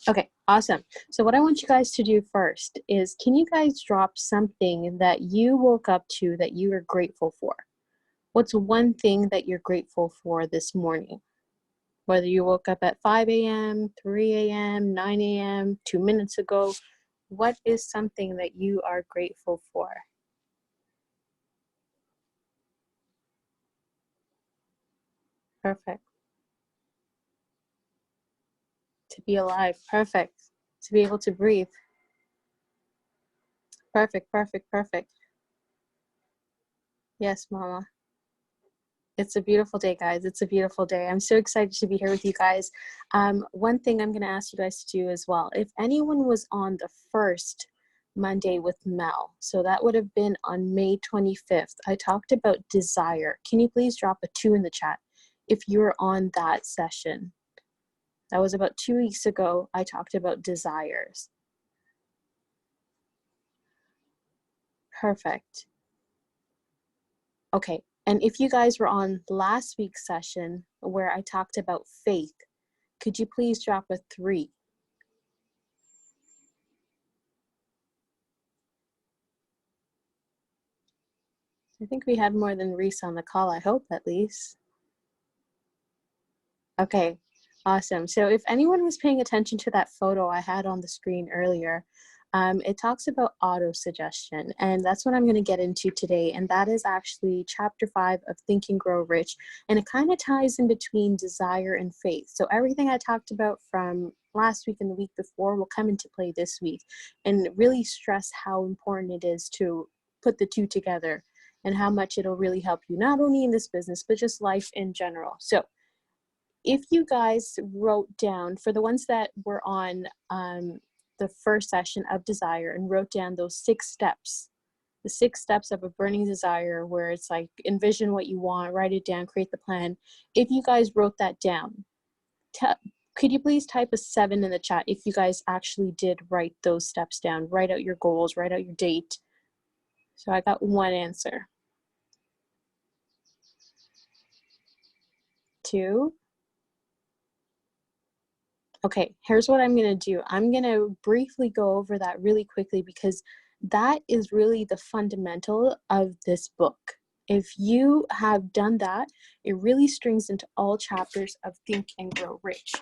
Okay, awesome. So what I want you guys to do first is, can you guys drop something that you woke up to that you are grateful for? What's one thing that you're grateful for this morning? Whether you woke up at 5 a.m., 3 a.m., 9 a.m., 2 minutes ago, what is something that you are grateful for? Perfect. To be alive. Perfect. To be able to breathe. Perfect, perfect, perfect. Yes, Mama. It's a beautiful day, guys. It's a beautiful day. I'm so excited to be here with you guys. One thing I'm going to ask you guys to do as well, if anyone was on the first Monday with Mel, so that would have been on May 25th, I talked about desire. Can you please drop a 2 in the chat if you were on that session? That was about 2 weeks ago. I talked about desires. Perfect. Okay, and if you guys were on last week's session where I talked about faith, could you please drop a 3? I think we had more than Reese on the call, I hope at least. Okay, awesome. So if anyone was paying attention to that photo I had on the screen earlier, it talks about auto suggestion, and that's what I'm going to get into today. And that is actually chapter 5 of Think and Grow Rich. And it kind of ties in between desire and faith. So everything I talked about from last week and the week before will come into play this week, and really stress how important it is to put the two together and how much it'll really help you, not only in this business, but just life in general. So if you guys wrote down, for the ones that were on the first session of desire and wrote down those 6 steps, the 6 steps of a burning desire, where it's like envision what you want, write it down, create the plan. If you guys wrote that down, could you please type a 7 in the chat if you guys actually did write those steps down, write out your goals, write out your date. So I got 1 answer. 2. Okay, here's what I'm going to do. I'm going to briefly go over that really quickly because that is really the fundamental of this book. If you have done that, it really strings into all chapters of Think and Grow Rich.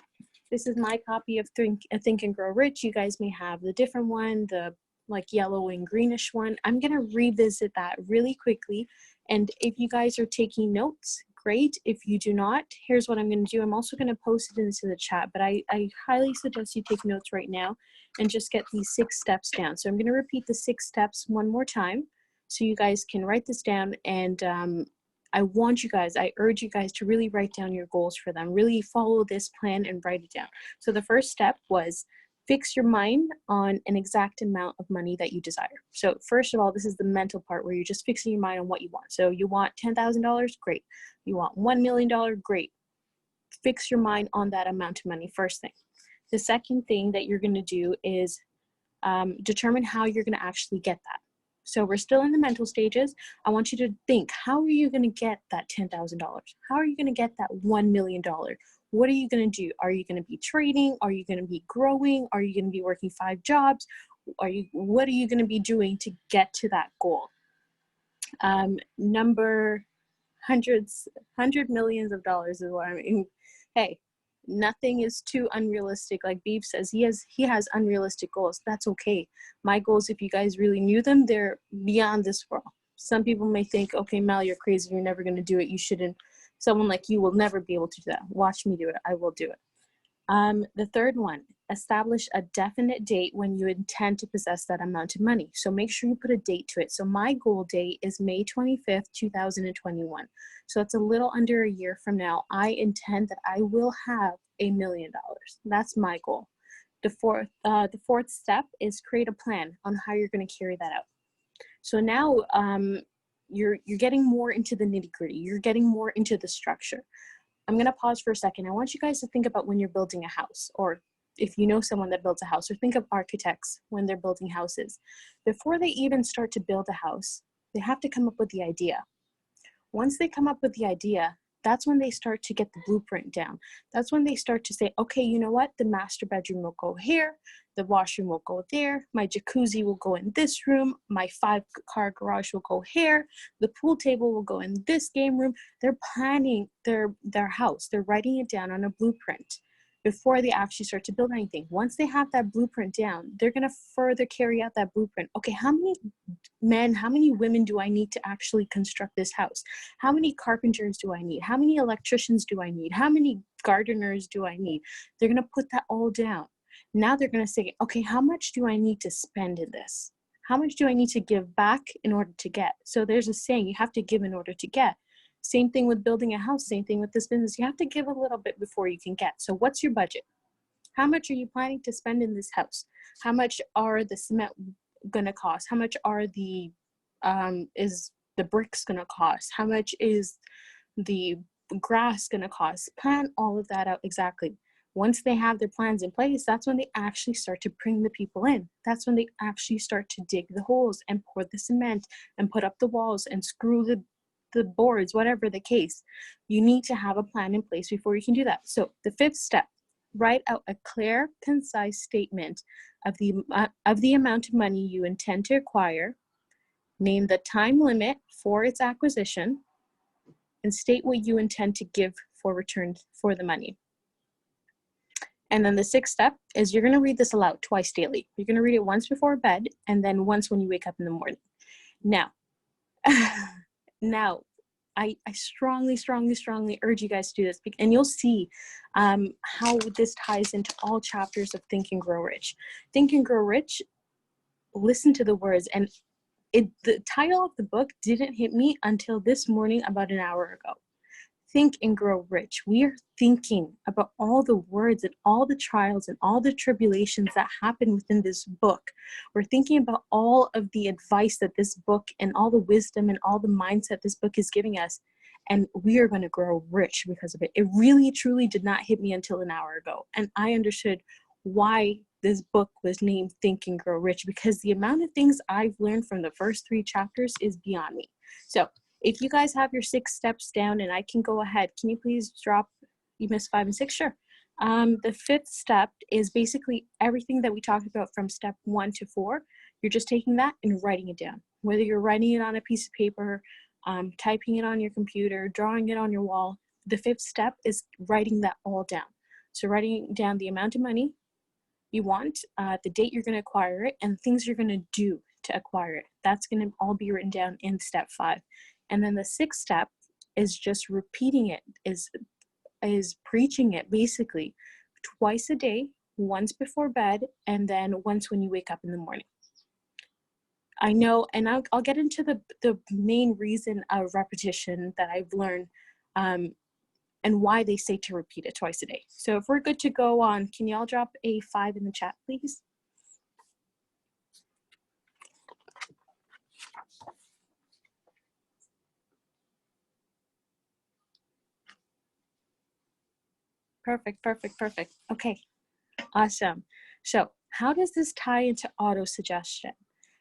This is my copy of Think and Grow Rich. You guys may have the different one, the like yellow and greenish one. I'm going to revisit that really quickly. And if you guys are taking notes, great. If you do not, here's what I'm going to do. I'm also going to post it into the chat, but I highly suggest you take notes right now and just get these 6 steps down. So I'm going to repeat the 6 steps one more time so you guys can write this down. And I urge you guys to really write down your goals for them. Really follow this plan and write it down. So the first step was fix your mind on an exact amount of money that you desire. So first of all, this is the mental part where you're just fixing your mind on what you want. So you want $10,000, great. You want $1 million, great. Fix your mind on that amount of money, first thing. The second thing that you're gonna do is determine how you're gonna actually get that. So we're still in the mental stages. I want you to think, how are you gonna get that $10,000? How are you gonna get that $1 million? What are you going to do? Are you going to be trading? Are you going to be growing? Are you going to be working 5 jobs? What are you going to be doing to get to that goal? Number $100 millions of dollars is what I mean. Hey, nothing is too unrealistic. Like Beeb says, he has unrealistic goals. That's okay. My goals, if you guys really knew them, they're beyond this world. Some people may think, okay, Mel, you're crazy. You're never going to do it. You shouldn't. Someone like you will never be able to do that. Watch me do it. I will do it. The third one, establish a definite date when you intend to possess that amount of money. So make sure you put a date to it. So my goal date is May 25th, 2021. So it's a little under a year from now. I intend that I will have $1 million. That's my goal. The fourth step is create a plan on how you're going to carry that out. So now you're getting more into the nitty-gritty. You're getting more into the structure. I'm going to pause for a second. I want you guys to think about when you're building a house, or if you know someone that builds a house, or think of architects when they're building houses. Before they even start to build a house, they have to come up with the idea. Once they come up with the idea, That's when they start to get the blueprint down. That's when they start to say, okay, you know what? The master bedroom will go here. The washroom will go there. My jacuzzi will go in this room. My 5-car garage will go here. The pool table will go in this game room. They're planning their house. They're writing it down on a blueprint before they actually start to build anything. Once they have that blueprint down, they're going to further carry out that blueprint. Okay, how many men, how many women do I need to actually construct this house? How many carpenters do I need? How many electricians do I need? How many gardeners do I need? They're going to put that all down. Now they're going to say, okay, how much do I need to spend in this? How much do I need to give back in order to get? So there's a saying, you have to give in order to get. Same thing with building a house, same thing with this business. You have to give a little bit before you can get. So what's your budget? How much are you planning to spend in this house? How much are the cement gonna cost? How much are is the bricks gonna cost? How much is the grass gonna cost? Plan all of that out exactly. Once they have their plans in place, that's when they actually start to bring the people in. That's when they actually start to dig the holes and pour the cement and put up the walls and screw the boards, whatever the case. You need to have a plan in place before you can do that. So the 5th step, write out a clear, concise statement of the amount of money you intend to acquire, name the time limit for its acquisition, and state what you intend to give for return for the money. And then the 6th step is you're going to read this aloud twice daily. You're going to read it once before bed and then once when you wake up in the morning. Now, I strongly urge you guys to do this, and you'll see how this ties into all chapters of Think and Grow Rich. Think and Grow Rich, listen to the words, and the title of the book didn't hit me until this morning about an hour ago. Think and Grow Rich. We are thinking about all the words and all the trials and all the tribulations that happen within this book. We're thinking about all of the advice that this book and all the wisdom and all the mindset this book is giving us. And we are going to grow rich because of it. It really, truly did not hit me until an hour ago. And I understood why this book was named Think and Grow Rich, because the amount of things I've learned from the first 3 chapters is beyond me. So if you guys have your 6 steps down, and I can go ahead, can you please drop, you missed 5 and 6? Sure. The 5th step is basically everything that we talked about from step 1 to 4. You're just taking that and writing it down. Whether you're writing it on a piece of paper, typing it on your computer, drawing it on your wall, the 5th step is writing that all down. So writing down the amount of money you want, the date you're going to acquire it, and things you're going to do to acquire it. That's going to all be written down in step 5. And then the 6th step is just repeating it, is preaching it basically twice a day, once before bed, and then once when you wake up in the morning. I know, and I'll get into the main reason of repetition that I've learned and why they say to repeat it twice a day. So if we're good to go on, can y'all drop a 5 in the chat, please? Perfect. Okay, awesome. So how does this tie into auto-suggestion?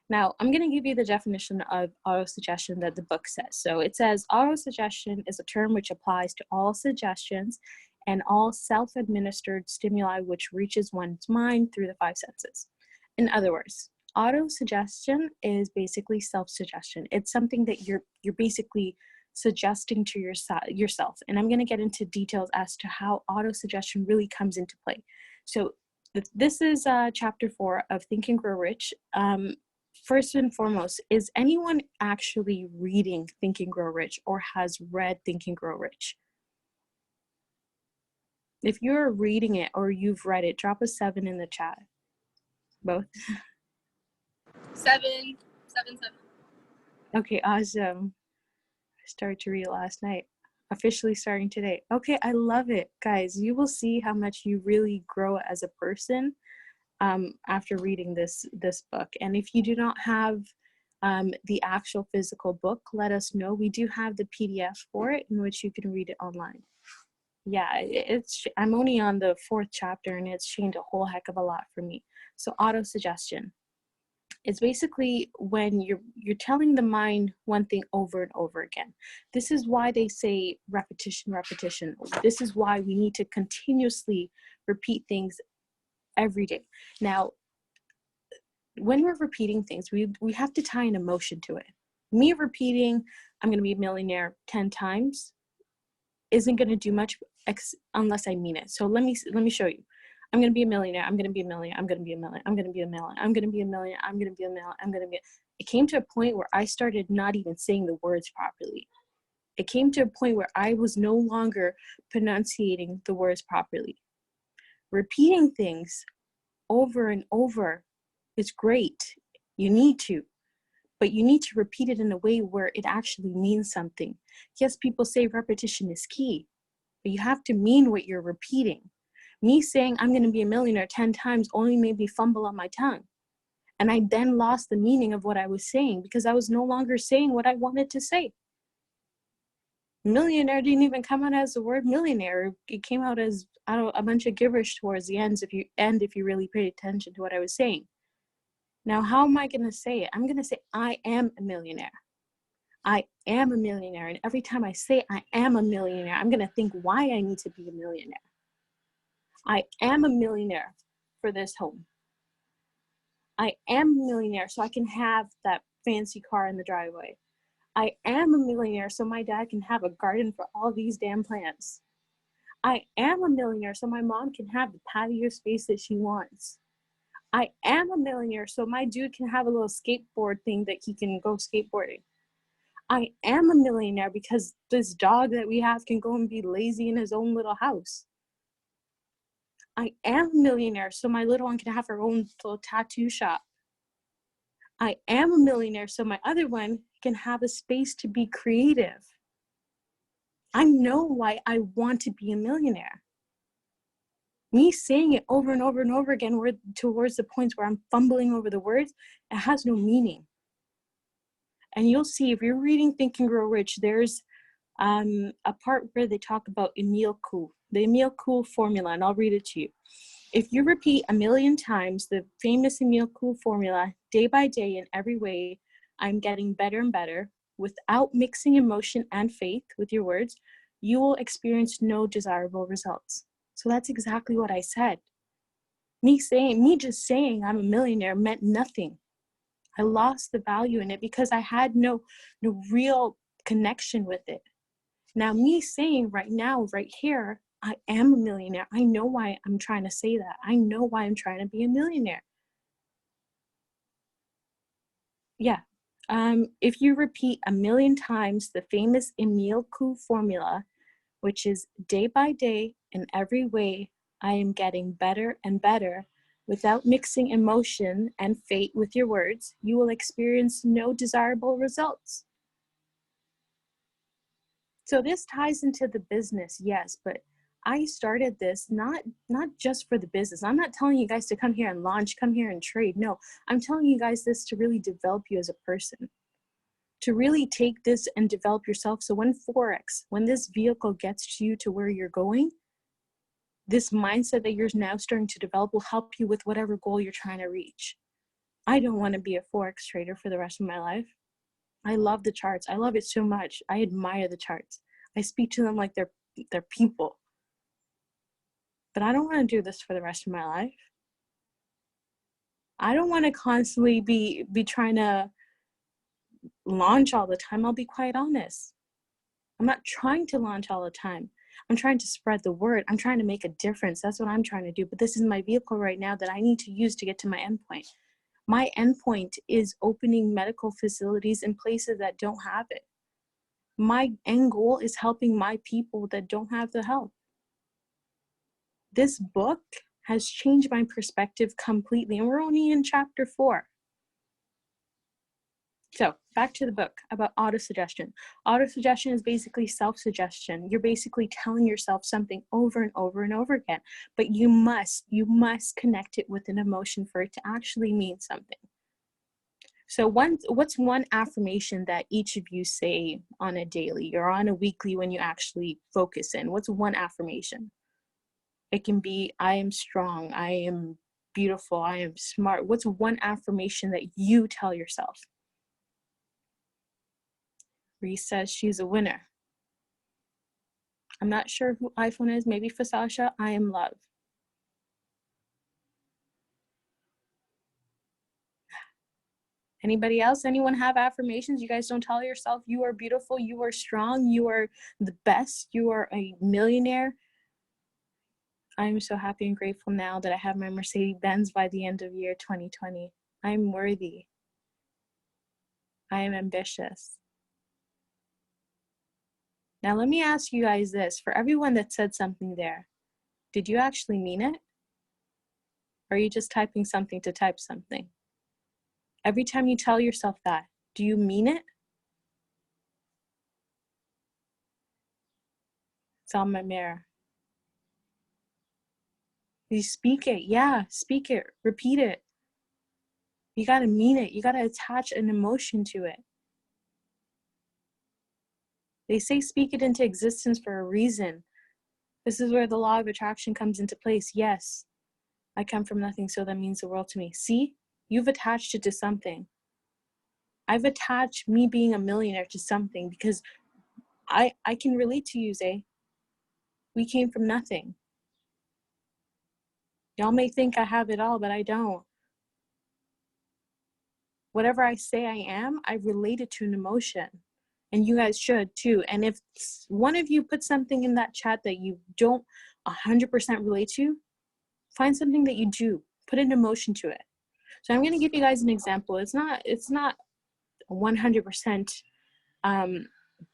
Now, I'm going to give you the definition of auto-suggestion that the book says. So it says, auto-suggestion is a term which applies to all suggestions and all self-administered stimuli which reaches one's mind through the 5 senses. In other words, auto-suggestion is basically self-suggestion. It's something that you're basically suggesting to yourself. And I'm going to get into details as to how auto-suggestion really comes into play. So this is chapter 4 of Think and Grow Rich. First and foremost, is anyone actually reading Think and Grow Rich or has read Think and Grow Rich? If you're reading it or you've read it, drop a 7 in the chat. Both? 7. Okay, awesome. I started to read it last night. Officially starting today. Okay, I love it. Guys, you will see how much you really grow as a person after reading this book. And if you do not have the actual physical book, let us know. We do have the PDF for it in which you can read it online. Yeah, I'm only on the 4th chapter and it's changed a whole heck of a lot for me. So auto-suggestion. It's basically when you're telling the mind one thing over and over again. This is why they say repetition, repetition. This is why we need to continuously repeat things every day. Now, when we're repeating things, we have to tie an emotion to it. Me repeating, I'm going to be a millionaire 10 times isn't going to do much unless I mean it. So let me show you. I'm going to be a millionaire. I'm going to be a millionaire. I'm going to be a millionaire. I'm going to be a millionaire. I'm going to be a millionaire. I'm going to be a millionaire. I'm going to be. It came to a point where I started not even saying the words properly. It came to a point where I was no longer pronunciating the words properly. Repeating things over and over is great. You need to, but you need to repeat it in a way where it actually means something. Yes, people say repetition is key, but you have to mean what you're repeating. Me saying I'm going to be a millionaire 10 times only made me fumble on my tongue. And I then lost the meaning of what I was saying because I was no longer saying what I wanted to say. Millionaire didn't even come out as the word millionaire. It came out as a bunch of gibberish towards the end if you really paid attention to what I was saying. Now, how am I going to say it? I'm going to say I am a millionaire. I am a millionaire. And every time I say I am a millionaire, I'm going to think why I need to be a millionaire. I am a millionaire for this home. I am a millionaire so I can have that fancy car in the driveway. I am a millionaire so my dad can have a garden for all these damn plants. I am a millionaire so my mom can have the patio space that she wants. I am a millionaire so my dude can have a little skateboard thing that he can go skateboarding. I am a millionaire because this dog that we have can go and be lazy in his own little house. I am a millionaire so my little one can have her own little tattoo shop. I am a millionaire so my other one can have a space to be creative. I know why I want to be a millionaire. Me saying it over and over and over again towards the points where I'm fumbling over the words, it has no meaning. And you'll see if you're reading Think and Grow Rich, there's a part where they talk about the Emile Cool formula, and I'll read it to you. If you repeat 1,000,000 times the famous Emile Cool formula, day by day in every way, I'm getting better and better, without mixing emotion and faith with your words, you will experience no desirable results. So that's exactly what I said. Me just saying I'm a millionaire meant nothing. I lost the value in it because I had no real connection with it. Now, me saying right now, right here, I am a millionaire. I know why I'm trying to say that. I know why I'm trying to be a millionaire. Yeah. If you repeat 1,000,000 times the famous Emile Cool formula, which is day by day in every way, I am getting better and better, without mixing emotion and fate with your words, you will experience no desirable results. So this ties into the business, yes, but I started this not just for the business. I'm not telling you guys to come here and launch, come here and trade. No, I'm telling you guys this to really develop you as a person, to really take this and develop yourself. So when this vehicle gets you to where you're going, this mindset that you're now starting to develop will help you with whatever goal you're trying to reach. I don't want to be a Forex trader for the rest of my life. I love the charts. I love it so much. I admire the charts. I speak to them like they're people. But I don't want to do this for the rest of my life. I don't want to constantly be trying to launch all the time. I'll be quite honest. I'm not trying to launch all the time. I'm trying to spread the word. I'm trying to make a difference. That's what I'm trying to do. But this is my vehicle right now that I need to use to get to my endpoint. My endpoint is opening medical facilities in places that don't have it. My end goal is helping my people that don't have the help. This book has changed my perspective completely, and we're only in chapter 4. So back to the book about autosuggestion. Autosuggestion is basically self-suggestion. You're basically telling yourself something over and over and over again, but you must connect it with an emotion for it to actually mean something. So what's one affirmation that each of you say on a daily or on a weekly when you actually focus in? What's one affirmation? It can be, I am strong. I am beautiful. I am smart. What's one affirmation that you tell yourself? Reese says she's a winner. I'm not sure who iPhone is. Maybe for Sasha. I am love. Anybody else? Anyone have affirmations? You guys don't tell yourself you are beautiful, you are strong, you are the best, you are a millionaire. I'm so happy and grateful now that I have my Mercedes-Benz by the end of year 2020. I'm worthy. I am ambitious. Now let me ask you guys this. For everyone that said something there, did you actually mean it? Or are you just typing something to type something? Every time you tell yourself that, do you mean it? It's on my mirror. You speak it. Yeah, speak it. Repeat it. You got to mean it. You got to attach an emotion to it. They say speak it into existence for a reason. This is where the law of attraction comes into place. Yes, I come from nothing, so that means the world to me. See, you've attached it to something. I've attached me being a millionaire to something because I can relate to you, Zay. We came from nothing. Y'all may think I have it all, but I don't. Whatever I say I am, I relate it to an emotion. And you guys should too. And if one of you put something in that chat that you don't 100% relate to, find something that you do. Put an emotion to it. So I'm going to give you guys an example. It's not 100%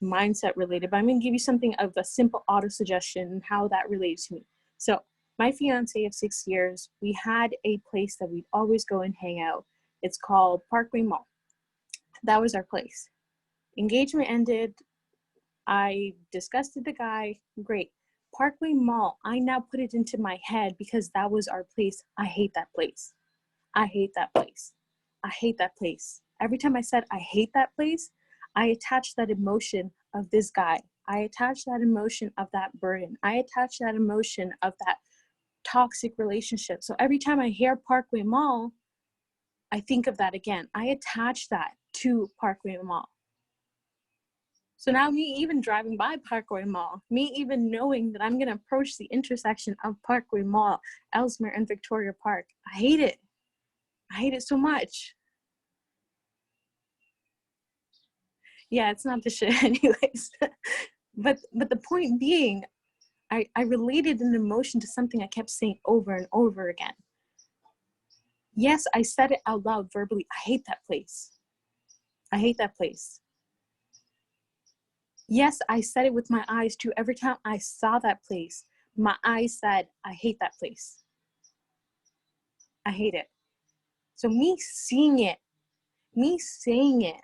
mindset related, but I'm going to give you something of a simple auto suggestion and how that relates to me. So my fiance of 6 years, we had a place that we'd always go and hang out. It's called Parkway Mall. That was our place. Engagement ended. I discussed with the guy. Great. Parkway Mall. I now put it into my head because that was our place. I hate that place. I hate that place. I hate that place. Every time I said I hate that place, I attached that emotion of this guy. I attached that emotion of that burden. I attached that emotion of that toxic relationship. So every time I hear Parkway Mall, I think of that again. I attach that to Parkway Mall. So now me even driving by Parkway Mall, me even knowing that I'm going to approach the intersection of Parkway Mall, Ellesmere, and Victoria Park, I hate it. I hate it so much. Yeah, it's not the shit anyways. but the point being, I related an emotion to something I kept saying over and over again. Yes, I said it out loud verbally. I hate that place. I hate that place. Yes, I said it with my eyes too. Every time I saw that place, my eyes said, I hate that place. I hate it. So me seeing it, me saying it,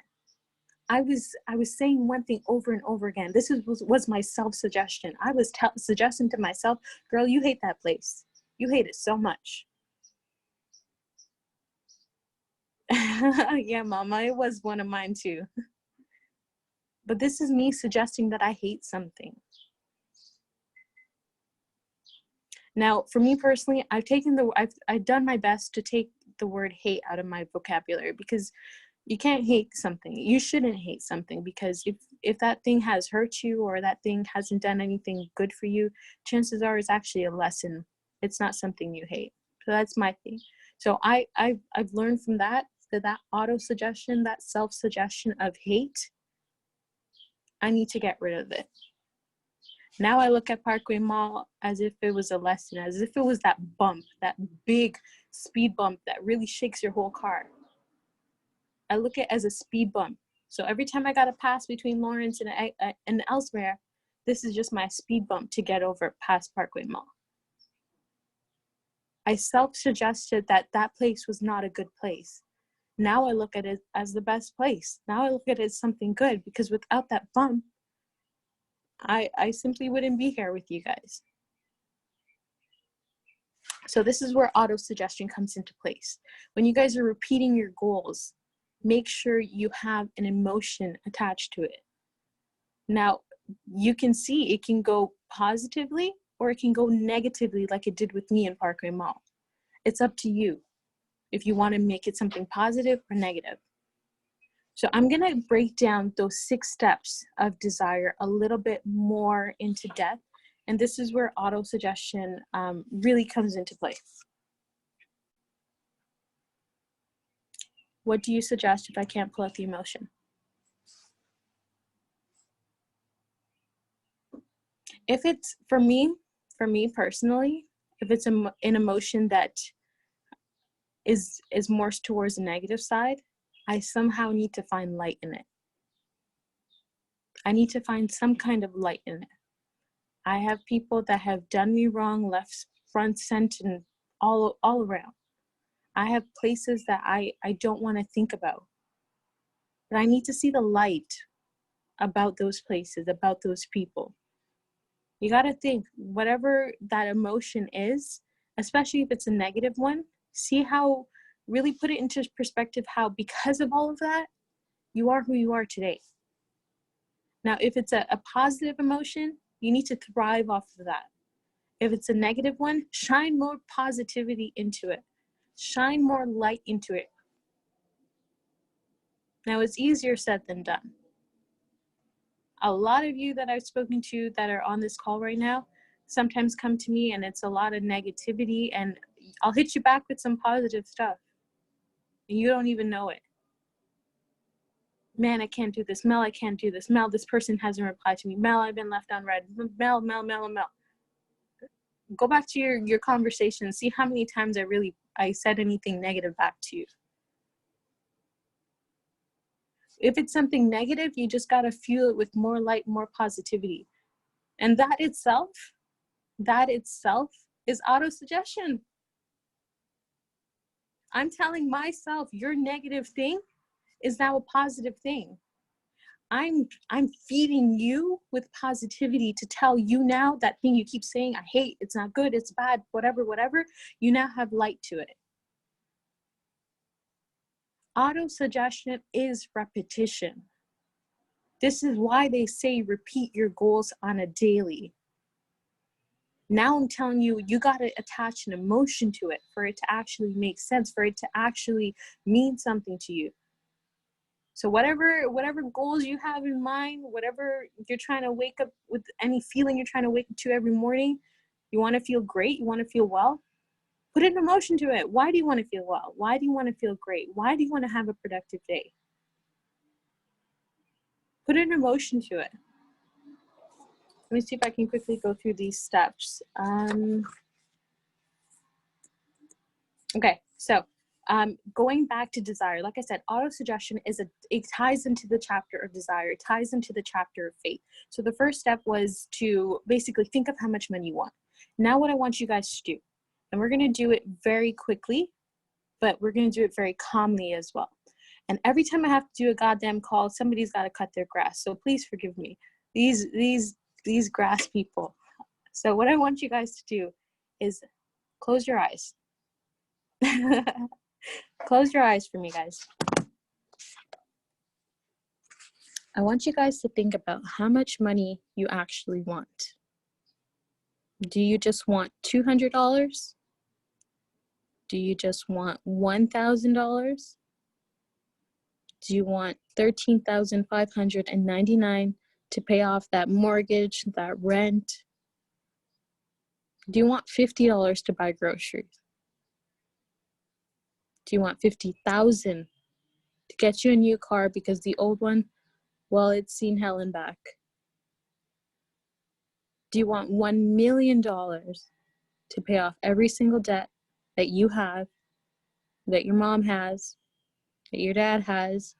I was saying one thing over and over again. This was my self-suggestion. I was suggesting to myself, girl, you hate that place. You hate it so much. Yeah, mama, it was one of mine too. But this is me suggesting that I hate something. Now, for me personally, I've done my best to take the word hate out of my vocabulary because you can't hate something. You shouldn't hate something because if that thing has hurt you or that thing hasn't done anything good for you, chances are it's actually a lesson. It's not something you hate. So that's my thing. So I've learned from that auto suggestion, that self-suggestion of hate, I need to get rid of it. Now I look at Parkway Mall as if it was a lesson, as if it was that bump, that big speed bump that really shakes your whole car. I look at it as a speed bump. So every time I got to pass between Lawrence and Ellesmere, this is just my speed bump to get over past Parkway Mall. I self-suggested that place was not a good place. Now I look at it as the best place. Now I look at it as something good because without that bump, I simply wouldn't be here with you guys. So this is where auto-suggestion comes into place. When you guys are repeating your goals, make sure you have an emotion attached to it. Now, you can see it can go positively or it can go negatively like it did with me in Parkway Mall. It's up to you if you want to make it something positive or negative. So I'm going to break down those 6 steps of desire a little bit more into depth. And this is where auto-suggestion really comes into play. What do you suggest if I can't pull out the emotion? If it's, for me personally, if it's an emotion that is more towards the negative side, I somehow need to find light in it. I need to find some kind of light in it. I have people that have done me wrong, left, front, center, and all around. I have places that I don't want to think about. But I need to see the light about those places, about those people. You got to think, whatever that emotion is, especially if it's a negative one, see how, really put it into perspective how because of all of that, you are who you are today. Now, if it's a positive emotion, you need to thrive off of that. If it's a negative one, shine more positivity into it. Shine more light into it. Now, it's easier said than done. A lot of you that I've spoken to that are on this call right now sometimes come to me and it's a lot of negativity, and I'll hit you back with some positive stuff. And you don't even know it. Man, I can't do this. Mel, I can't do this. Mel, this person hasn't replied to me. Mel, I've been left on red. Mel. Go back to your conversation. See how many times I said anything negative back to you. If it's something negative, you just got to fuel it with more light, more positivity. And that itself is auto-suggestion. I'm telling myself your negative thing is now a positive thing. I'm feeding you with positivity to tell you now that thing you keep saying, I hate, it's not good, it's bad, whatever, you now have light to it. Auto-suggestion is repetition. This is why they say repeat your goals on a daily. Now I'm telling you, you got to attach an emotion to it for it to actually make sense, for it to actually mean something to you. So whatever goals you have in mind, whatever you're trying to wake up with, any feeling you're trying to wake up to every morning, you want to feel great, you want to feel well, put an emotion to it. Why do you want to feel well? Why do you want to feel great? Why do you want to have a productive day? Put an emotion to it. Let me see if I can quickly go through these steps. Okay, so going back to desire, like I said, auto-suggestion it ties into the chapter of desire, it ties into the chapter of faith. So the first step was to basically think of how much money you want. Now what I want you guys to do, and we're gonna do it very quickly, but we're gonna do it very calmly as well. And every time I have to do a goddamn call, somebody's gotta cut their grass, so please forgive me. These grass people. So what I want you guys to do is close your eyes. Close your eyes for me, guys. I want you guys to think about how much money you actually want. Do you just want $200? Do you just want $1,000? Do you want $13,599 to pay off that mortgage, that rent? Do you want $50 to buy groceries? Do you want $50,000 to get you a new car because the old one, well, it's seen hell and back? Do you want $1 million to pay off every single debt that you have, that your mom has, that your dad has,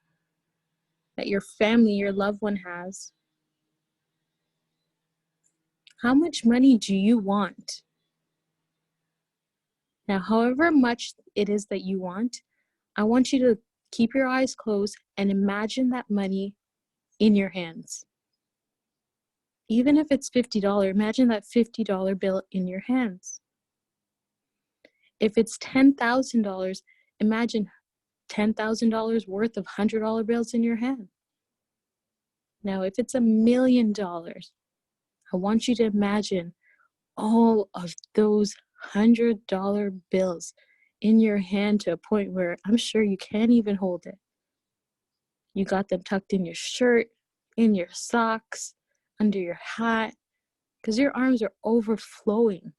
that your family, your loved one has? How much money do you want? Now, however much it is that you want, I want you to keep your eyes closed and imagine that money in your hands. Even if it's $50, imagine that $50 bill in your hands. If it's $10,000, imagine $10,000 worth of $100 bills in your hand. Now, if it's $1 million, I want you to imagine all of those $100 bills in your hand to a point where I'm sure you can't even hold it. You got them tucked in your shirt, in your socks, under your hat, because your arms are overflowing.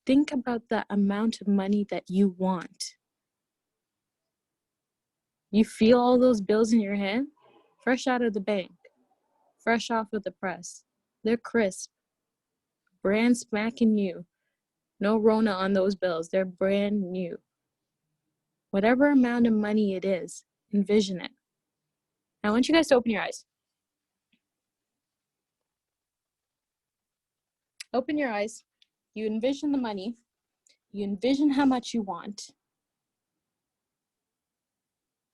Think about the amount of money that you want. You feel all those bills in your hand, fresh out of the bank, fresh off of the press. They're crisp, brand spanking new. No Rona on those bills. They're brand new. Whatever amount of money it is, envision it. I want you guys to open your eyes. Open your eyes. You envision the money. You envision how much you want.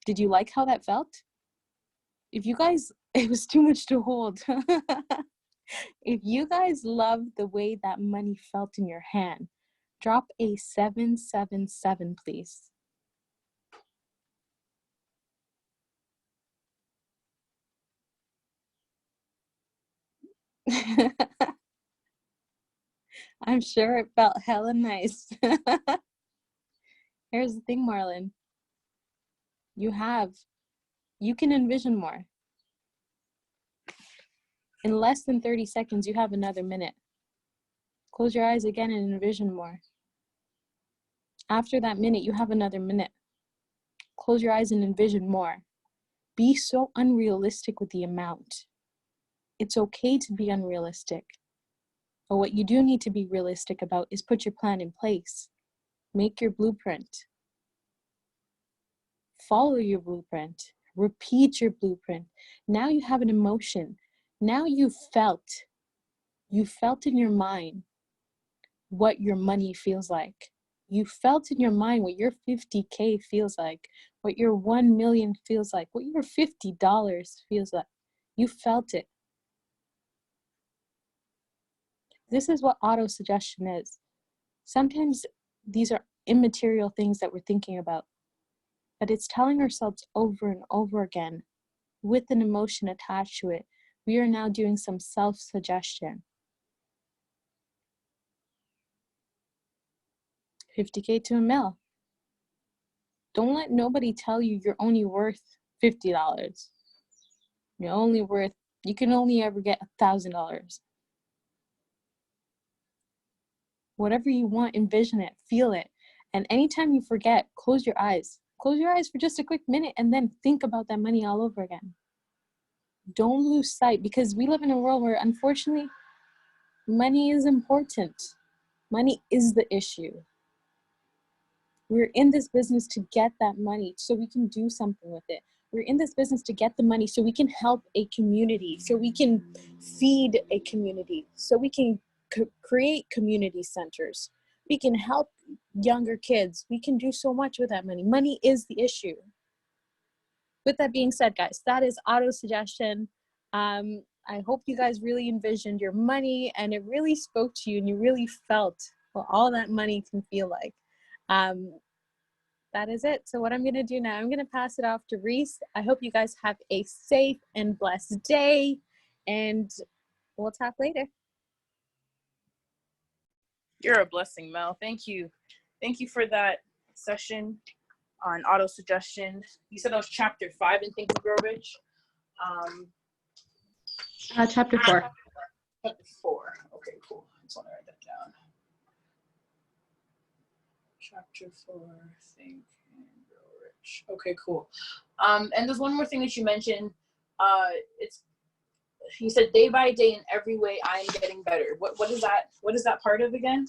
Did you like how that felt? If you guys, it was too much to hold. If you guys love the way that money felt in your hand, drop a 777, please. I'm sure it felt hella nice. Here's the thing, Marlon. You can envision more. In less than 30 seconds, you have another minute. Close your eyes again and envision more. After that minute, you have another minute. Close your eyes and envision more. Be so unrealistic with the amount. It's okay to be unrealistic. But what you do need to be realistic about is put your plan in place. Make your blueprint. Follow your blueprint. Repeat your blueprint. Now you have an emotion. Now you felt in your mind what your money feels like. You felt in your mind what your 50K feels like, what your 1 million feels like, what your $50 feels like. You felt it. This is what auto-suggestion is. Sometimes these are immaterial things that we're thinking about, but it's telling ourselves over and over again with an emotion attached to it. We are now doing some self-suggestion. 50K to a mil. Don't let nobody tell you you're only worth $50. You can only ever get $1,000. Whatever you want, envision it, feel it. And anytime you forget, close your eyes. Close your eyes for just a quick minute and then think about that money all over again. Don't lose sight, because we live in a world where, unfortunately, money is important. Money is the issue. We're in this business to get that money so we can do something with it. We're in this business to get the money so we can help a community, so we can feed a community, so we can create community centers. We can help younger kids. We can do so much with that money. Money is the issue. With that being said, guys, that is auto-suggestion. I hope you guys really envisioned your money and it really spoke to you and you really felt what all that money can feel like. That is it. So what I'm going to do now, I'm going to pass it off to Reese. I hope you guys have a safe and blessed day, and we'll talk later. You're a blessing, Mel. Thank you. Thank you for that session on auto-suggestion. You said that was chapter 5 in Think and Grow Rich. Chapter 4. Chapter 4. Okay, cool. I just want to write that down. Chapter 4, Think and Grow Rich. Okay, cool. And there's one more thing that you mentioned. You said day by day in every way I am getting better. What is that? What is that part of again?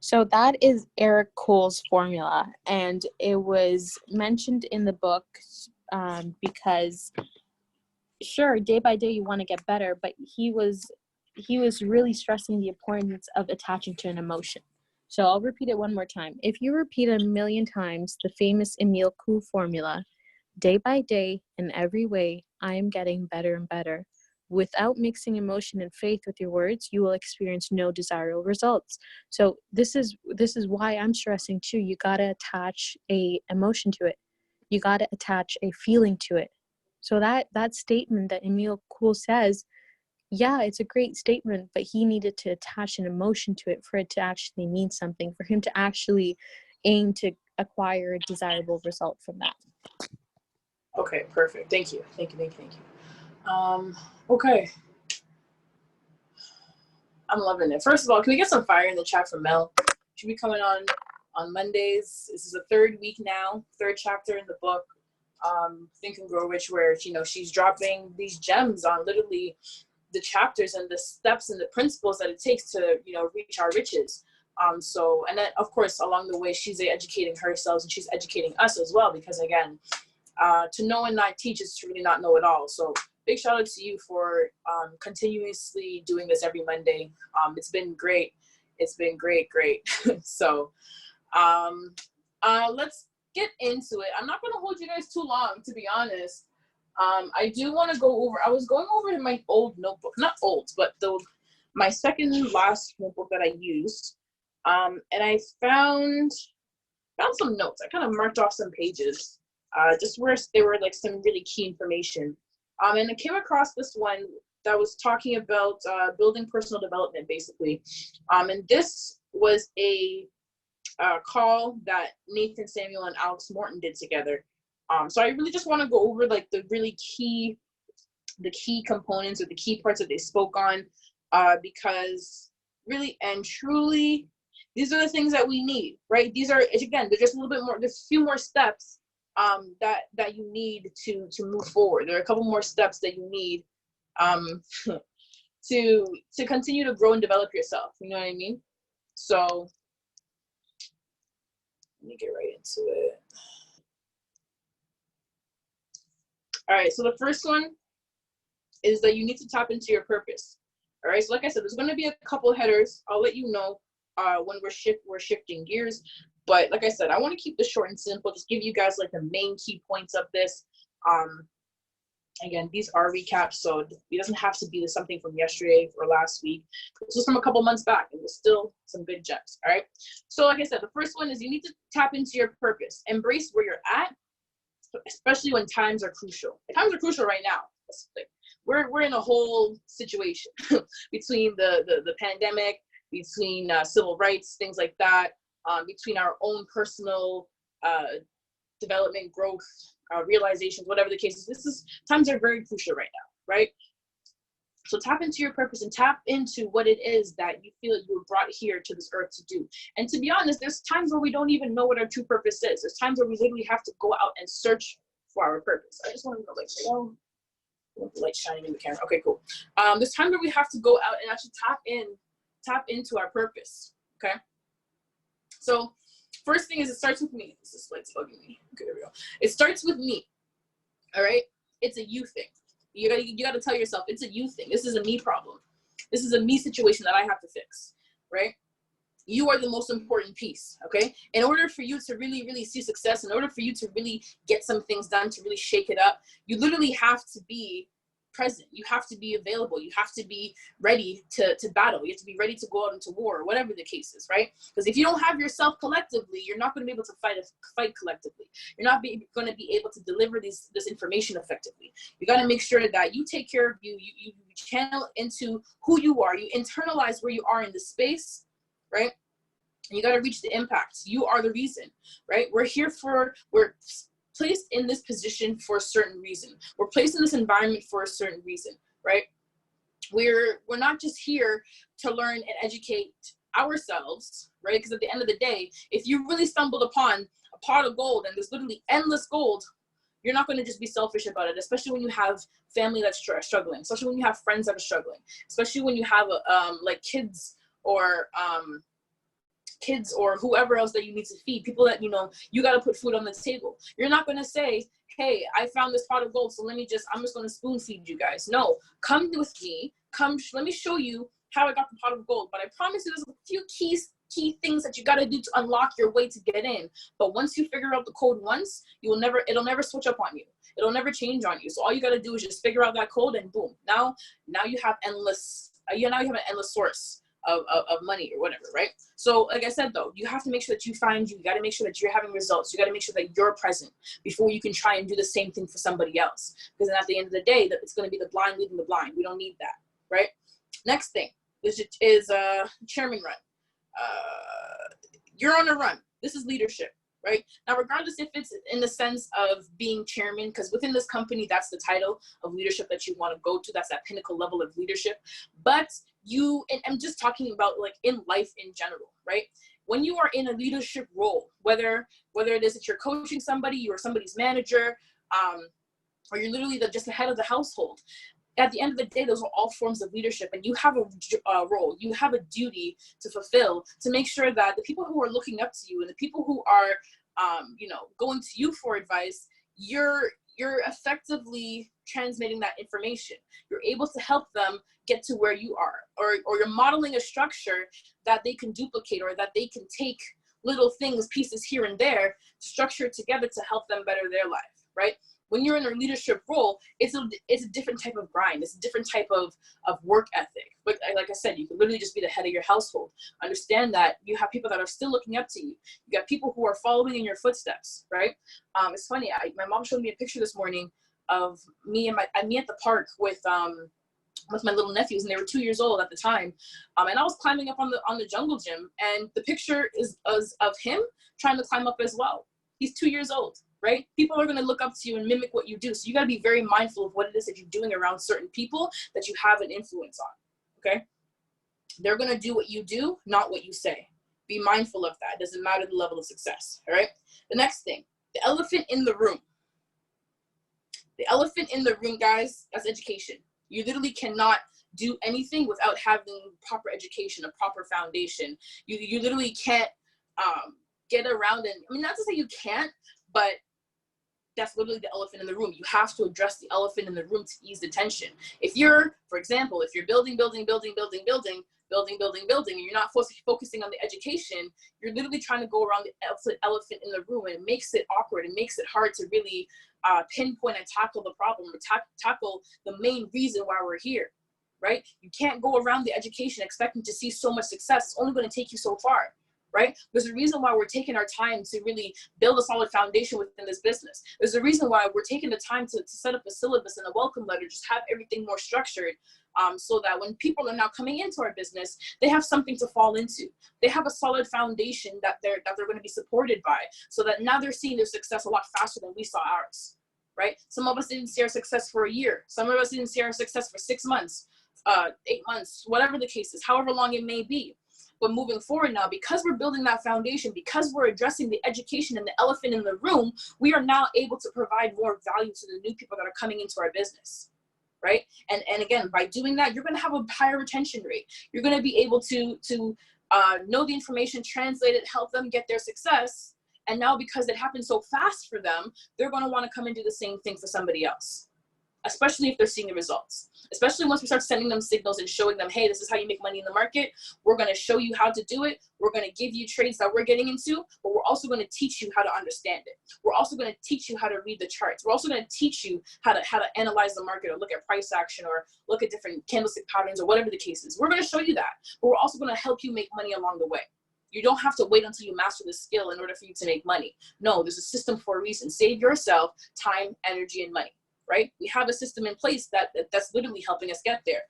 So that is Eric Cole's formula, and it was mentioned in the book because, sure, day by day you want to get better, but he was really stressing the importance of attaching to an emotion. So I'll repeat it one more time. If you repeat 1,000,000 times the famous Emile Coué formula, day by day, in every way, I am getting better and better. Without mixing emotion and faith with your words, you will experience no desirable results. So this is why I'm stressing too. You gotta attach a emotion to it. You gotta attach a feeling to it. So that statement that Emile Coué says, yeah, it's a great statement, but he needed to attach an emotion to it for it to actually mean something, for him to actually aim to acquire a desirable result from that. Okay, perfect. Thank you. Okay. I'm loving it. First of all, can we get some fire in the chat from Mel? She'll be coming on Mondays. This is the third week now, third chapter in the book, Think and Grow Rich, where she's dropping these gems on literally the chapters and the steps and the principles that it takes to reach our riches. And then of course along the way she's educating herself and she's educating us as well, because again, to know and not teach is to really not know it all. So big shout out to you for continuously doing this every Monday. It's been great. So let's get into it. I'm not going to hold you guys too long, to be honest. I do want to go over, I was going over my old notebook, not old, but my second last notebook that I used. And I found some notes. I kind of marked off some pages, just where there were like some really key information. And I came across this one that was talking about building personal development, basically. And this was a call that Nathan Samuel and Alex Morton did together. So I really just want to go over like the key components or the key parts that they spoke on, because really and truly, these are the things that we need, right? These are, again, they're just a little bit more, there's a few more steps that you need to move forward. There are a couple more steps that you need to continue to grow and develop yourself. You know what I mean? So let me get right into it. All right, so the first one is that you need to tap into your purpose. All right, so like I said, there's going to be a couple headers. I'll let you know when we're shifting gears. But like I said, I want to keep this short and simple. Just give you guys like the main key points of this. Again, these are recaps, so it doesn't have to be something from yesterday or last week. This was from a couple months back, and there's still some good gems. All right. So like I said, the first one is you need to tap into your purpose. Embrace where you're at, especially when times are crucial. Times are crucial right now. We're in a whole situation between the pandemic, between civil rights, things like that, between our own personal development, growth, realizations, whatever the case is. Times are very crucial right now, right? So tap into your purpose and tap into what it is that you feel you were brought here to this earth to do. And to be honest, there's times where we don't even know what our true purpose is. There's times where we literally have to go out and search for our purpose. I just want to know, the light shining in the camera. Okay, cool. There's times where we have to go out and actually tap into our purpose. Okay. So first thing is, it starts with me. This light's bugging me. Okay, there we go. It starts with me. All right. It's a you thing. You gotta tell yourself it's a you thing. This is a me problem. This is a me situation that I have to fix. Right. You are the most important piece. Okay. In order for you to really, really see success, in order for you to really get some things done, to really shake it up, you literally have to be present. You have to be available. You have to be ready to battle. You have to be ready to go out into war, or whatever the case is, right? Because if you don't have yourself collectively, you're not going to be able to fight collectively. You're not going to be able to deliver this information effectively. You got to make sure that you take care of you. You channel into who you are. You internalize where you are in the space, right? And you got to reach the impact. You are the reason, right? We're placed in this position for a certain reason. We're placed in this environment for a certain reason, right? We're not just here to learn and educate ourselves, right? Because at the end of the day, if you really stumbled upon a pot of gold and there's literally endless gold, you're not going to just be selfish about it, especially when you have family that's struggling, especially when you have friends that are struggling, especially when you have like kids or whoever else that you need to feed, people that, you got to put food on the table. You're not going to say, hey, I found this pot of gold, so I'm just going to spoon feed you guys. No, come with me. Let me show you how I got the pot of gold. But I promise you, there's a few key things that you got to do to unlock your way to get in. But once you figure out the code once, it'll never switch up on you. It'll never change on you. So all you got to do is just figure out that code, and boom. Now you have an endless source of money or whatever, right? So like I said, though, you have to make sure that you got to make sure that you're having results. You got to make sure that you're present before you can try and do the same thing for somebody else. Because then at the end of the day, it's going to be the blind leading the blind. We don't need that. right? Next thing is chairman run. You're on a run. This is leadership, right? Now, regardless if it's in the sense of being chairman, because within this company, that's the title of leadership that you want to go to. That's that pinnacle level of leadership. But and I'm just talking about like in life in general, right? When you are in a leadership role, whether it is that you're coaching somebody, you're somebody's manager, or you're literally just the head of the household, at the end of the day, those are all forms of leadership, and you have a role, you have a duty to fulfill to make sure that the people who are looking up to you and the people who are, going to you for advice, you're effectively transmitting that information. You're able to help them get to where you are, or you're modeling a structure that they can duplicate, or that they can take little things, pieces here and there, structure it together to help them better their life, right? When you're in a leadership role, it's a different type of grind. It's a different type of work ethic. But like I said, you can literally just be the head of your household. Understand that you have people that are still looking up to you. You got people who are following in your footsteps, right? It's funny. My mom showed me a picture this morning of me at the park with my little nephews, and they were 2 years old at the time. And I was climbing up on the jungle gym, and the picture is of him trying to climb up as well. He's 2 years old. Right? People are going to look up to you and mimic what you do. So you got to be very mindful of what it is that you're doing around certain people that you have an influence on. Okay? They're going to do what you do, not what you say. Be mindful of that. It doesn't matter the level of success. All right? The next thing, the elephant in the room. The elephant in the room, guys, that's education. You literally cannot do anything without having proper education, a proper foundation. You literally can't get around, and I mean, not to say you can't, but that's literally the elephant in the room. You have to address the elephant in the room to ease the tension. If you're, for example, if you're building, and you're not focusing on the education, you're literally trying to go around the elephant in the room, and it makes it awkward. It makes it hard to really pinpoint and tackle the problem, or tackle the main reason why we're here, right? You can't go around the education expecting to see so much success. It's only going to take you so far. Right? There's a reason why we're taking our time to really build a solid foundation within this business. There's a reason why we're taking the time to set up a syllabus and a welcome letter, just have everything more structured, so that when people are now coming into our business, they have something to fall into. They have a solid foundation that they're going to be supported by, so that now they're seeing their success a lot faster than we saw ours. Right? Some of us didn't see our success for a year. Some of us didn't see our success for 6 months, 8 months, whatever the case is, however long it may be. But moving forward now, because we're building that foundation, because we're addressing the education and the elephant in the room, we are now able to provide more value to the new people that are coming into our business, right? And again, by doing that, you're going to have a higher retention rate. You're going to be able to know the information, translate it, help them get their success. And now, because it happens so fast for them, they're going to want to come and do the same thing for somebody else, especially if they're seeing the results. Especially once we start sending them signals and showing them, hey, this is how you make money in the market. We're going to show you how to do it. We're going to give you trades that we're getting into, but we're also going to teach you how to understand it. We're also going to teach you how to read the charts. We're also going to teach you how to analyze the market, or look at price action, or look at different candlestick patterns, or whatever the case is. We're going to show you that, but we're also going to help you make money along the way. You don't have to wait until you master the skill in order for you to make money. No, there's a system for a reason. Save yourself time, energy, and money. Right? We have a system in place that's literally helping us get there.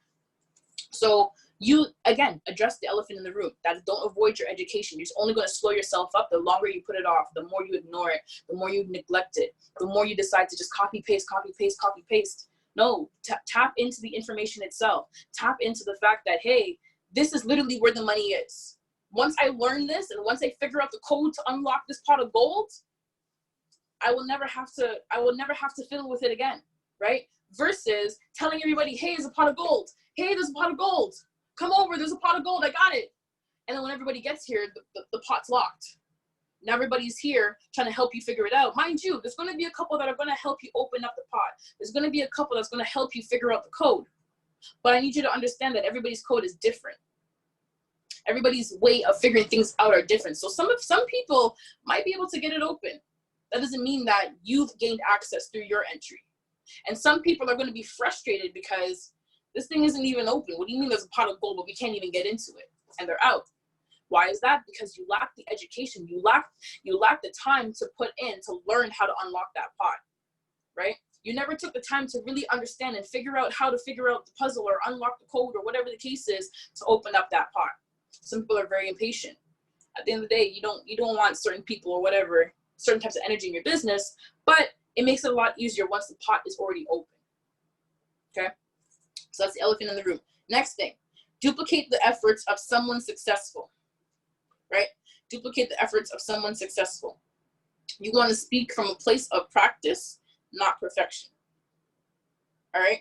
So you, again, address the elephant in the room. That don't avoid your education. You're just only going to slow yourself up. The longer you put it off, the more you ignore it, the more you neglect it, the more you decide to just copy, paste. No, tap into the information itself. Tap into the fact that, hey, this is literally where the money is. Once I learn this, and once I figure out the code to unlock this pot of gold, I will never have to fiddle with it again, right? Versus telling everybody, hey, there's a pot of gold. Hey, there's a pot of gold. Come over, there's a pot of gold, I got it. And then when everybody gets here, the pot's locked. Now everybody's here trying to help you figure it out. Mind you, there's going to be a couple that are going to help you open up the pot. There's going to be a couple that's going to help you figure out the code. But I need you to understand that everybody's code is different. Everybody's way of figuring things out are different. So some people might be able to get it open. That doesn't mean that you've gained access through your entry. And some people are going to be frustrated because this thing isn't even open. What do you mean there's a pot of gold, but we can't even get into it? And they're out. Why is that? Because you lack the education. You lack the time to put in to learn how to unlock that pot, right? You never took the time to really understand and figure out how to figure out the puzzle or unlock the code or whatever the case is to open up that pot. Some people are very impatient. At the end of the day, you don't want certain people or whatever, certain types of energy in your business, but it makes it a lot easier once the pot is already open. Okay? So that's the elephant in the room. Next thing, duplicate the efforts of someone successful, right? Duplicate the efforts of someone successful. You want to speak from a place of practice, not perfection. All right?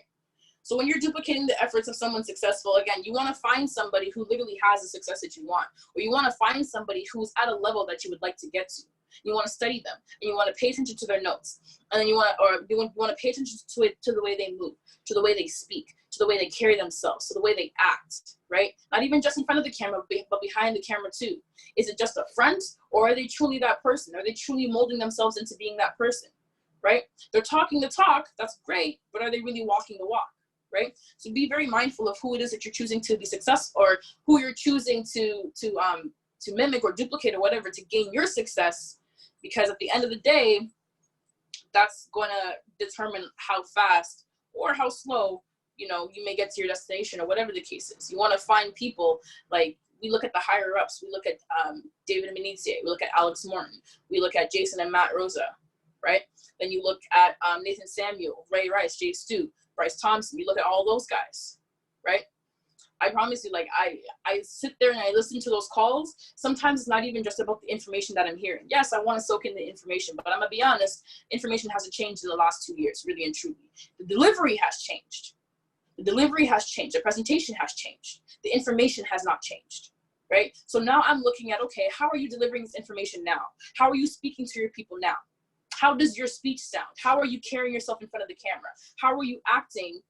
So when you're duplicating the efforts of someone successful, again, you want to find somebody who literally has the success that you want, or you want to find somebody who's at a level that you would like to get to. You want to study them, and you want to pay attention to their notes, and then you want to pay attention to the way they move, to the way they speak, to the way they carry themselves, to the way they act, right? Not even just in front of the camera, but behind the camera too. Is it just a front, or are they truly that person? Are they truly molding themselves into being that person, right? They're talking the talk, that's great, but are they really walking the walk, right? So be very mindful of who it is that you're choosing to be successful, or who you're choosing to mimic or duplicate or whatever to gain your success, because at the end of the day, that's going to determine how fast or how slow, you may get to your destination or whatever the case is. You want to find people, like, we look at the higher ups. We look at David Menizier. We look at Alex Morton. We look at Jason and Matt Rosa, right? Then you look at Nathan Samuel, Ray Rice, Jay Stu, Bryce Thompson. You look at all those guys, right? I promise you, like, I sit there and I listen to those calls. Sometimes it's not even just about the information that I'm hearing. Yes, I want to soak in the information, but I'm going to be honest, information hasn't changed in the last 2 years, really and truly. The delivery has changed. The delivery has changed. The presentation has changed. The information has not changed, right? So now I'm looking at, okay, how are you delivering this information now? How are you speaking to your people now? How does your speech sound? How are you carrying yourself in front of the camera? How are you acting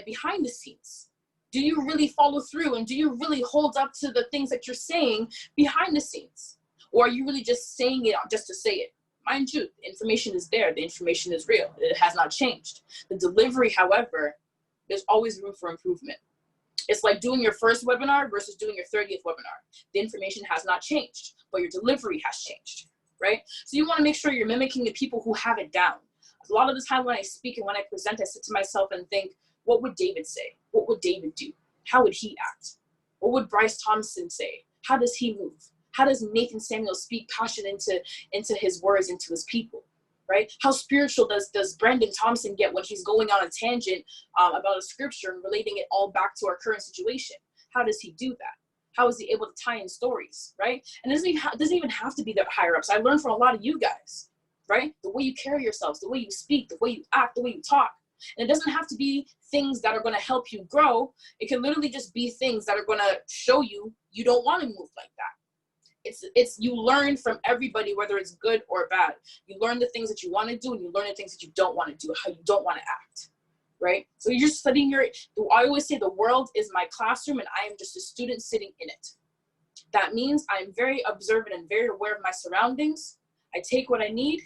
behind the scenes? Do you really follow through, and do you really hold up to the things that you're saying behind the scenes? Or are you really just saying it just to say it? Mind you, the information is there. The information is real. It has not changed. The delivery, however, there's always room for improvement. It's like doing your first webinar versus doing your 30th webinar. The information has not changed, but your delivery has changed, right? So you want to make sure you're mimicking the people who have it down. A lot of the time when I speak and when I present, I sit to myself and think, what would David say? What would David do? How would he act? What would Bryce Thompson say? How does he move? How does Nathan Samuel speak passion into his words, into his people, right? How spiritual does Brendan Thompson get when he's going on a tangent about a scripture and relating it all back to our current situation? How does he do that? How is he able to tie in stories, right? And it doesn't even have to be the higher ups. I learned from a lot of you guys, right? The way you carry yourselves, the way you speak, the way you act, the way you talk. And it doesn't have to be things that are going to help you grow. It can literally just be things that are going to show you don't want to move like that. It's you learn from everybody, whether it's good or bad. You learn the things that you want to do, and you learn the things that you don't want to do, how you don't want to act, right? So you're just studying I always say the world is my classroom, and I am just a student sitting in it. That means I'm very observant and very aware of my surroundings. I take what I need,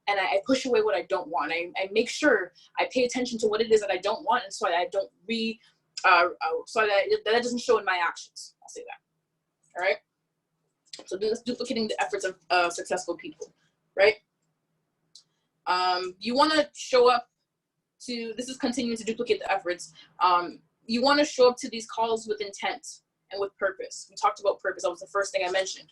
and I push away what I don't want. I make sure I pay attention to what it is that I don't want, and so I don't so that doesn't show in my actions. I'll say that. All right. So this is duplicating the efforts of successful people, right? You want to show up to. This is continuing to duplicate the efforts. You want to show up to these calls with intent and with purpose. We talked about purpose. That was the first thing I mentioned.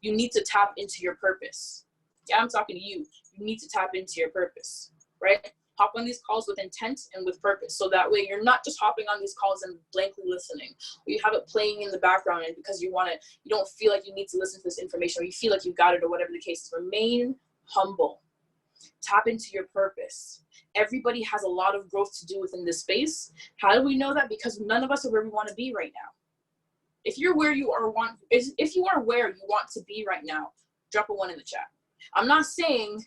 You need to tap into your purpose. Yeah, I'm talking to you. You need to tap into your purpose, right? Hop on these calls with intent and with purpose. So that way you're not just hopping on these calls and blankly listening, or you have it playing in the background and because you don't feel like you need to listen to this information, or you feel like you got it, or whatever the case is. Remain humble. Tap into your purpose. Everybody has a lot of growth to do within this space. How do we know that? Because none of us are where we want to be right now. If you are where you want to be right now, drop a 1 in the chat. I'm not saying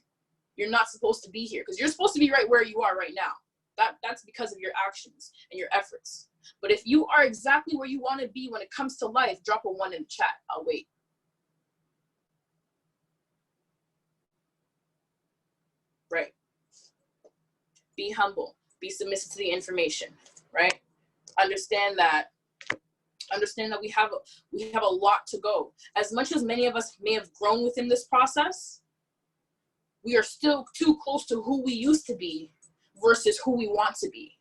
you're not supposed to be here, because you're supposed to be right where you are right now. That's because of your actions and your efforts. But if you are exactly where you want to be when it comes to life, drop a 1 in the chat. I'll wait. Right. Be humble. Be submissive to the information. Right. Understand that we have a lot to go. As much as many of us may have grown within this process, we are still too close to who we used to be versus who we want to be.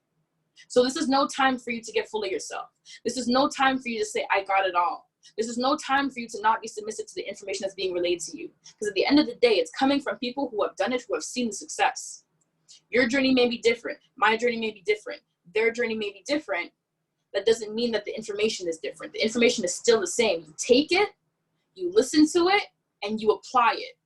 So this is no time for you to get full of yourself. This is no time for you to say, I got it all. This is no time for you to not be submissive to the information that's being relayed to you. Because at the end of the day, it's coming from people who have done it, who have seen the success. Your journey may be different. My journey may be different. Their journey may be different. That doesn't mean that the information is different. The information is still the same. You take it, you listen to it, and you apply it.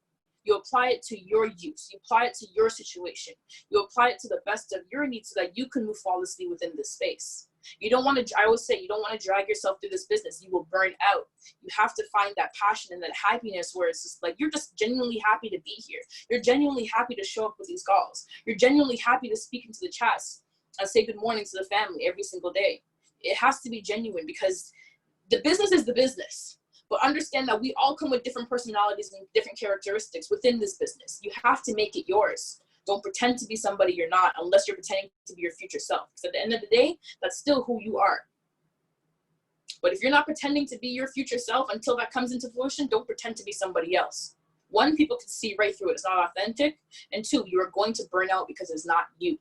You apply it to your use. You apply it to your situation. You apply it to the best of your needs so that you can move flawlessly within this space. You don't want to, I always say, you don't want to drag yourself through this business. You will burn out. You have to find that passion and that happiness where it's just like, you're just genuinely happy to be here. You're genuinely happy to show up with these calls. You're genuinely happy to speak into the chats and say good morning to the family every single day. It has to be genuine because the business is the business. But understand that we all come with different personalities and different characteristics within this business. You have to make it yours. Don't pretend to be somebody you're not unless you're pretending to be your future self. Because at the end of the day, that's still who you are. But if you're not pretending to be your future self until that comes into fruition, don't pretend to be somebody else. One, people can see right through it. It's not authentic. And two, you are going to burn out because it's not you.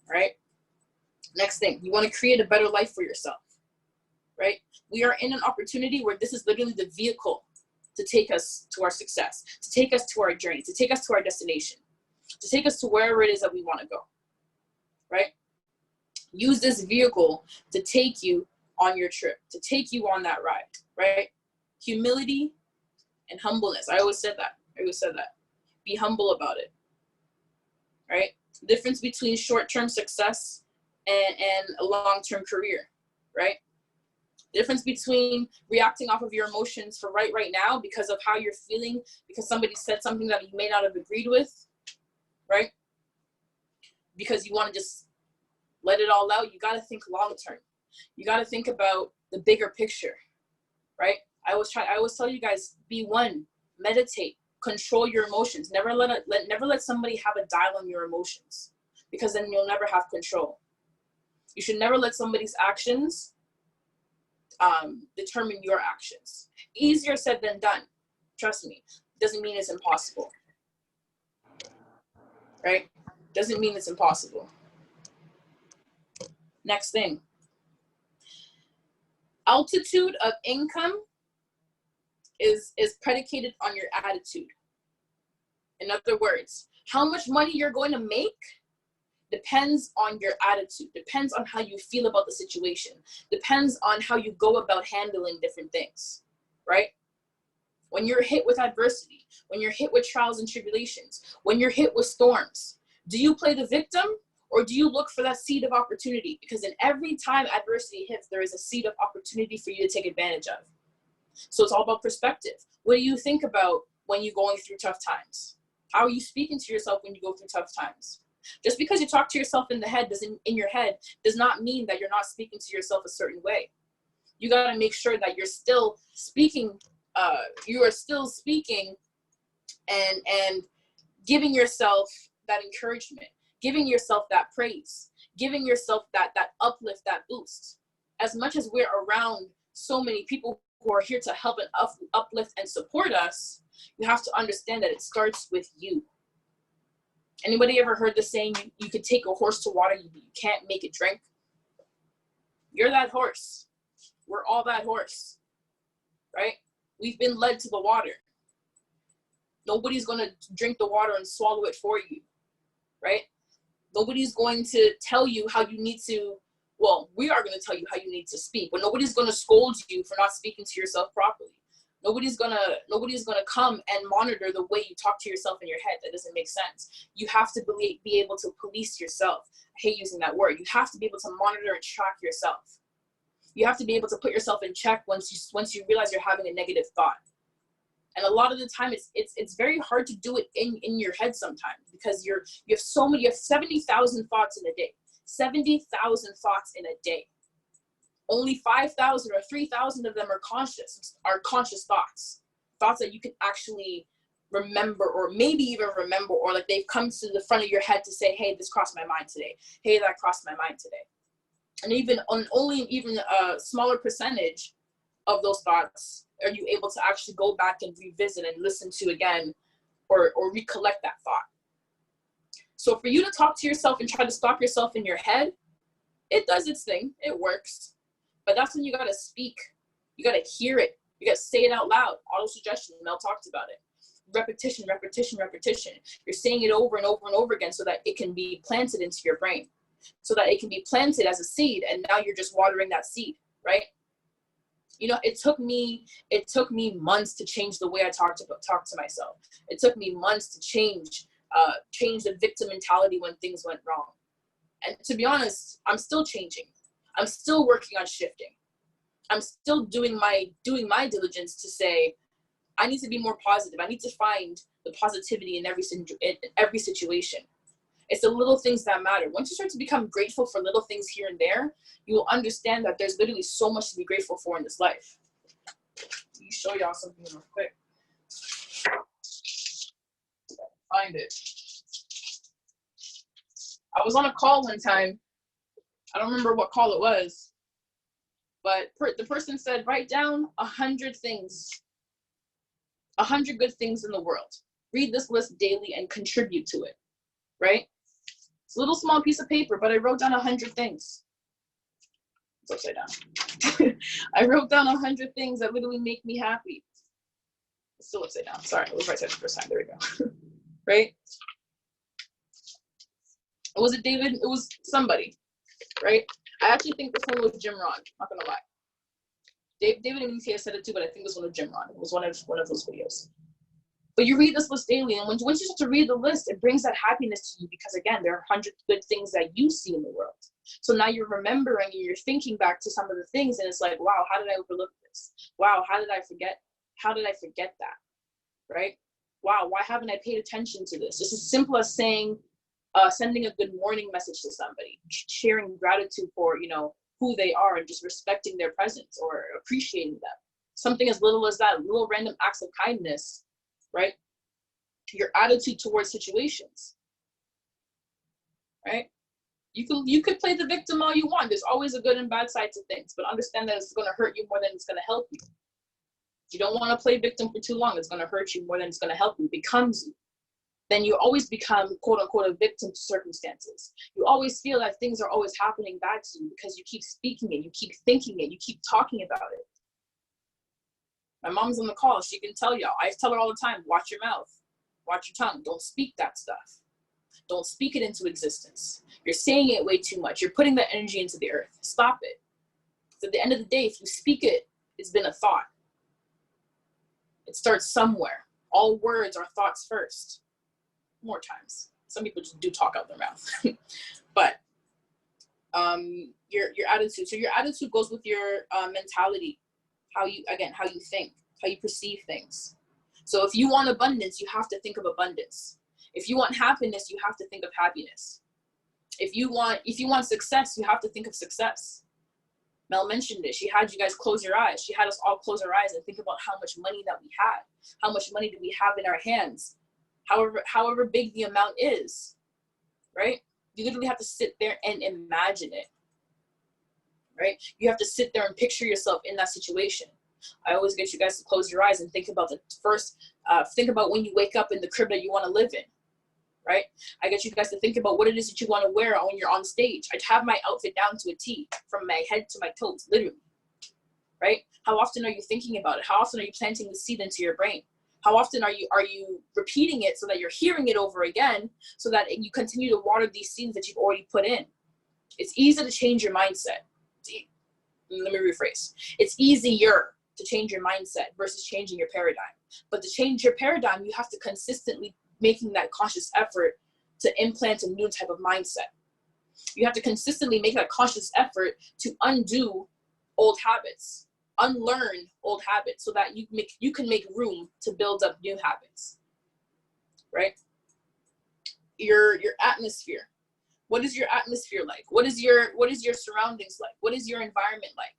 All right? Next thing, you want to create a better life for yourself. Right? We are in an opportunity where this is literally the vehicle to take us to our success, to take us to our journey, to take us to our destination, to take us to wherever it is that we want to go, right? Use this vehicle to take you on your trip, to take you on that ride, right? Humility and humbleness. I always said that. Be humble about it, right? The difference between short-term success and a long-term career, right? The difference between reacting off of your emotions for right now because of how you're feeling, because somebody said something that you may not have agreed with, right? Because you want to just let it all out. You got to think long term. You got to think about the bigger picture, right? I always tell you guys, be one, meditate, control your emotions. Never let somebody have a dial on your emotions, because then you'll never have control. You should never let somebody's actions determine your actions. Easier said than done. Trust me. Doesn't mean it's impossible. Right? Doesn't mean it's impossible. Next thing. Altitude of income is predicated on your attitude. In other words, how much money you're going to make depends on your attitude, depends on how you feel about the situation, depends on how you go about handling different things, right? When you're hit with adversity, when you're hit with trials and tribulations, when you're hit with storms, do you play the victim or do you look for that seed of opportunity? Because in every time adversity hits, there is a seed of opportunity for you to take advantage of. So it's all about perspective. What do you think about when you're going through tough times? How are you speaking to yourself when you go through tough times? Just because you talk to yourself in your head does not mean that you're not speaking to yourself a certain way. You got to make sure that you're still speaking. You are still speaking and giving yourself that encouragement, giving yourself that praise, giving yourself that uplift, that boost. As much as we're around so many people who are here to help and uplift and support us, you have to understand that it starts with you. Anybody ever heard the saying, you could take a horse to water, you can't make it drink? You're that horse. We're all that horse, right? We've been led to the water. Nobody's going to drink the water and swallow it for you, right? Nobody's going to tell you how you need to, well, we are going to tell you how you need to speak, but nobody's going to scold you for not speaking to yourself properly. Nobody's gonna come and monitor the way you talk to yourself in your head. That doesn't make sense. You have to be able to police yourself. I hate using that word. You have to be able to monitor and track yourself. You have to be able to put yourself in check once you realize you're having a negative thought. And a lot of the time, it's very hard to do it in your head sometimes, because you have 70,000 thoughts in a day. 70,000 thoughts in a day. Only 5,000 or 3,000 of them are conscious thoughts that you can actually remember, or maybe even remember, or like they've come to the front of your head to say, hey, this crossed my mind today. Hey, that crossed my mind today. And only a smaller percentage of those thoughts are you able to actually go back and revisit and listen to again, or recollect that thought. So for you to talk to yourself and try to stop yourself in your head, it does its thing. It works. But that's when you got to speak. You got to hear it. You got to say it out loud. Auto-suggestion, Mel talked about it. Repetition, repetition, repetition. You're saying it over and over and over again so that it can be planted into your brain, so that it can be planted as a seed, and now you're just watering that seed, right? You know, it took me months to change the way I talk to myself. It took me months to change the victim mentality when things went wrong. And to be honest, I'm still changing. I'm still working on shifting. I'm still doing my diligence to say, I need to be more positive. I need to find the positivity in every situation. It's the little things that matter. Once you start to become grateful for little things here and there, you will understand that there's literally so much to be grateful for in this life. Let me show y'all something real quick. Find it. I was on a call one time. I don't remember what call it was, but the person said, write down 100 things, 100 good things in the world. Read this list daily and contribute to it, right? It's a little small piece of paper, but I wrote down 100 things. It's upside down. I wrote down 100 things that literally make me happy. It's still upside down. Sorry, it was right side the first time. There we go. Right? Was it David? It was somebody, right? I actually think this one was Jim Ron. Not gonna lie. David and Lucia said it too, but I think this one was Jim Ron. It was one of those videos. But you read this list daily, and once you start to read the list, it brings that happiness to you because, again, there are 100 good things that you see in the world. So now you're remembering and you're thinking back to some of the things, and it's like, wow, how did I overlook this? Wow, how did I forget? How did I forget that? Right? Wow, why haven't I paid attention to this? Just as simple as saying, sending a good morning message to somebody, sharing gratitude for, who they are and just respecting their presence or appreciating them. Something as little as that, little random acts of kindness, right? Your attitude towards situations, right? You could play the victim all you want. There's always a good and bad side to things, but understand that it's going to hurt you more than it's going to help you. You don't want to play victim for too long. It's going to hurt you more than it's going to help you. It becomes you. Then you always become, quote unquote, a victim to circumstances. You always feel that things are always happening bad to you because you keep speaking it, you keep thinking it, you keep talking about it. My mom's on the call. She can tell y'all. I tell her all the time, watch your mouth, watch your tongue. Don't speak that stuff. Don't speak it into existence. You're saying it way too much. You're putting that energy into the earth. Stop it. So at the end of the day, if you speak it, it's been a thought. It starts somewhere. All words are thoughts first. More times. Some people just do talk out their mouth. But your attitude. So your attitude goes with your mentality. How you think, how you perceive things. So if you want abundance, you have to think of abundance. If you want happiness, you have to think of happiness. If you want success, you have to think of success. Mel mentioned it. She had you guys close your eyes. She had us all close our eyes and think about how much money that we had. How much money do we have in our hands? However big the amount is, right? You literally have to sit there and imagine it, right? You have to sit there and picture yourself in that situation. I always get you guys to close your eyes and think about think about when you wake up in the crib that you want to live in, right? I get you guys to think about what it is that you want to wear when you're on stage. I have my outfit down to a T, from my head to my toes, literally, right? How often are you thinking about it? How often are you planting the seed into your brain? How often are you repeating it so that you're hearing it over again, so that you continue to water these seeds that you've already put in? It's easy to change your mindset. Let me rephrase. It's easier to change your mindset versus changing your paradigm. But to change your paradigm, you have to consistently making that conscious effort to implant a new type of mindset. You have to consistently make that conscious effort to undo old habits, unlearn old habits, so that you can make room to build up new habits, right? Your atmosphere. What is your atmosphere like? What is your surroundings like? What is your environment like?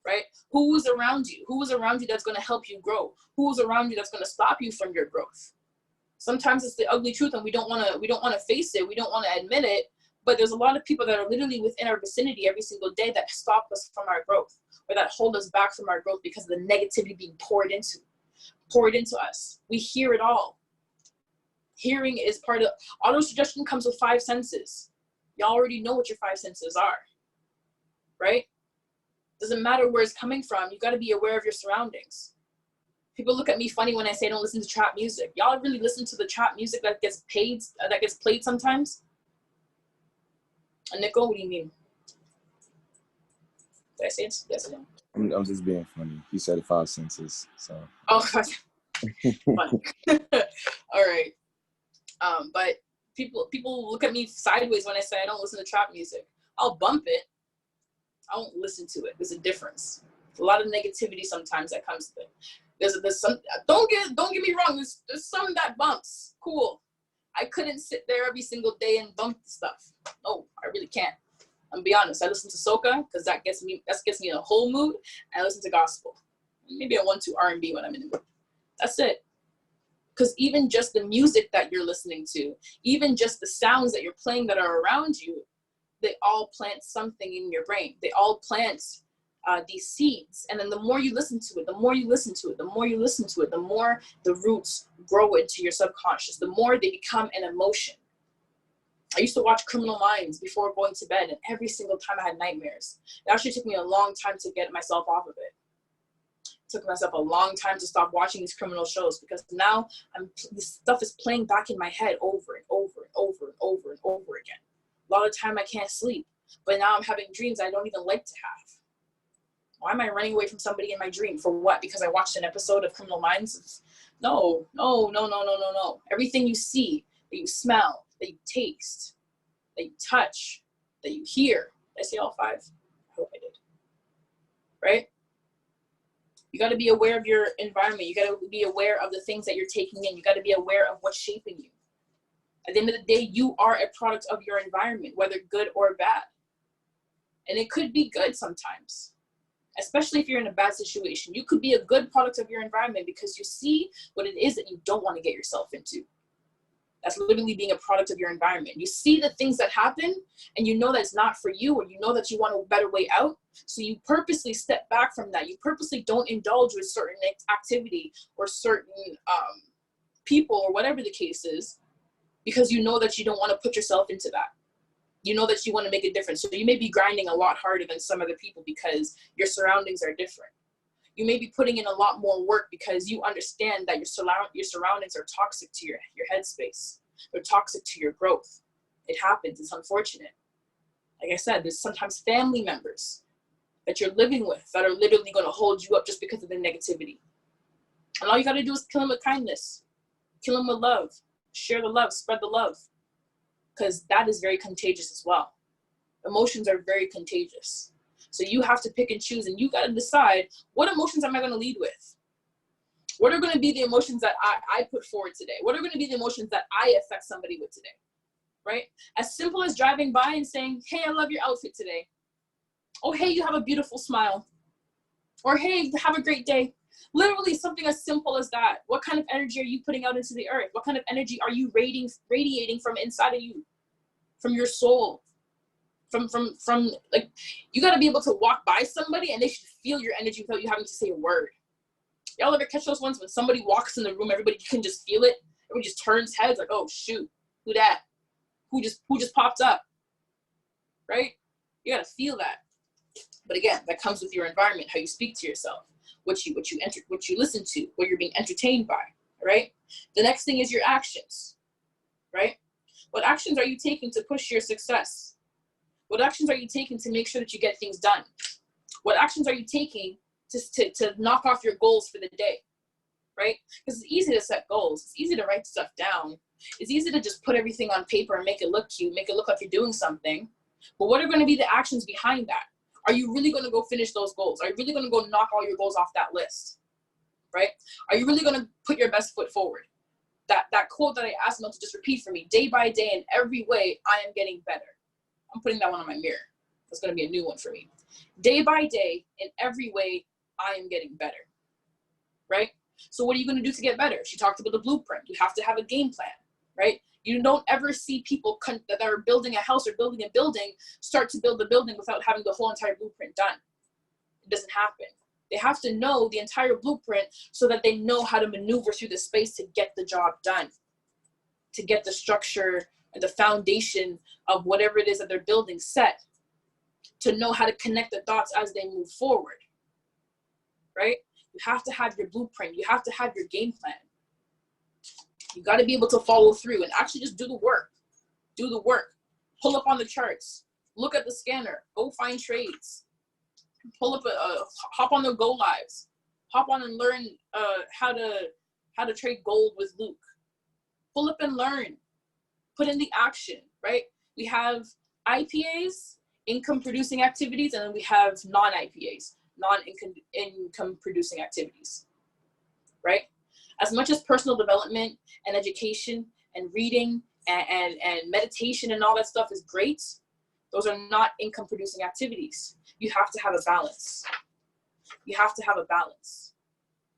Right? Who's around you? Who's around you that's going to help you grow? Who's around you that's going to stop you from your growth? Sometimes it's the ugly truth, and we don't want to face it. We don't want to admit it. But there's a lot of people that are literally within our vicinity every single day that stop us from our growth, or that hold us back from our growth because of the negativity being poured into us. We hear it all. Hearing is part of, auto-suggestion comes with 5 senses. Y'all already know what your 5 senses are, right? Doesn't matter where it's coming from. You got to be aware of your surroundings. People look at me funny when I say don't listen to trap music. Y'all really listen to the trap music that gets played sometimes? And Nico, what do you mean? Did I say it? Yes or no? I'm just being funny. You said 5 senses, so. Oh, fun. All right. But people look at me sideways when I say I don't listen to trap music. I'll bump it. I won't listen to it. There's a difference. A lot of negativity sometimes that comes with it. There's some, don't get me wrong, there's some that bumps. Cool. I couldn't sit there every single day and bump the stuff. No, I really can't. I'm be honest. I listen to soca because that gets me in a whole mood. I listen to gospel. Maybe I want to R&B when I'm in the mood. That's it. Because even just the music that you're listening to, even just the sounds that you're playing that are around you, they all plant something in your brain. They all plant these seeds. And then the more you listen to it, the more you listen to it, the more you listen to it, the more the roots grow into your subconscious, the more they become an emotion. I used to watch Criminal Minds before going to bed, and every single time I had nightmares. It actually took me a long time to get myself off of it. It took myself a long time to stop watching these criminal shows because now this stuff is playing back in my head over and over and over and over and over again. A lot of time I can't sleep, but now I'm having dreams I don't even like to have. Why am I running away from somebody in my dream? For what? Because I watched an episode of Criminal Minds? No. Everything you see, that you smell, that you taste, that you touch, that you hear. Did I say all 5? I hope I did. Right? You got to be aware of your environment. You got to be aware of the things that you're taking in. You got to be aware of what's shaping you. At the end of the day, you are a product of your environment, whether good or bad. And it could be good sometimes, especially if you're in a bad situation. You could be a good product of your environment because you see what it is that you don't want to get yourself into. That's literally being a product of your environment. You see the things that happen and you know that it's not for you, or you know that you want a better way out. So you purposely step back from that. You purposely don't indulge with certain activity or certain people or whatever the case is, because you know that you don't want to put yourself into that. You know that you want to make a difference. So you may be grinding a lot harder than some other people because your surroundings are different. You may be putting in a lot more work because you understand that your surroundings are toxic to your headspace. They're toxic to your growth. It happens. It's unfortunate. Like I said, there's sometimes family members that you're living with that are literally going to hold you up just because of the negativity. And all you got to do is kill them with kindness. Kill them with love. Share the love. Spread the love. Because that is very contagious as well. Emotions are very contagious. So you have to pick and choose, and you got to decide, what emotions am I going to lead with? What are going to be the emotions that I put forward today? What are going to be the emotions that I affect somebody with today? Right? As simple as driving by and saying, hey, I love your outfit today. Oh, hey, you have a beautiful smile. Or hey, have a great day. Literally something as simple as that. What kind of energy are you putting out into the earth? What kind of energy are you radiating from inside of you? From your soul? From like, you got to be able to walk by somebody and they should feel your energy without you having to say a word. Y'all ever catch those ones when somebody walks in the room, everybody can just feel it? Everybody just turns heads like, oh shoot, who that? Who just popped up? Right? You got to feel that. But again, that comes with your environment, how you speak to yourself, what you listen to, what you're being entertained by, right? The next thing is your actions, right? What actions are you taking to push your success? What actions are you taking to make sure that you get things done? What actions are you taking to knock off your goals for the day, right? Because it's easy to set goals. It's easy to write stuff down. It's easy to just put everything on paper and make it look cute, make it look like you're doing something. But what are going to be the actions behind that? Are you really going to go finish those goals? Are you really going to go knock all your goals off that list, right? Are you really going to put your best foot forward? That quote that I asked them to just repeat for me, day by day, in every way, I am getting better. I'm putting that one on my mirror. That's going to be a new one for me. Day by day, in every way, I am getting better, right? So what are you going to do to get better? She talked about the blueprint. You have to have a game plan, right? You don't ever see people that are building a house or building a building start to build the building without having the whole entire blueprint done. It doesn't happen. They have to know the entire blueprint so that they know how to maneuver through the space to get the job done, to get the structure and the foundation of whatever it is that they're building set, to know how to connect the dots as they move forward, right? You have to have your blueprint. You have to have your game plan. You got to be able to follow through and actually just do the work. Do the work. Pull up on the charts. Look at the scanner. Go find trades. Pull up hop on the Go Lives. Hop on and learn how to trade gold with Luke. Pull up and learn. Put in the action, right? We have IPAs, income producing activities, and then we have non-IPAs, non-income producing activities, right? As much as personal development and education and reading and meditation and all that stuff is great, those are not income producing activities. You have to have a balance. You have to have a balance,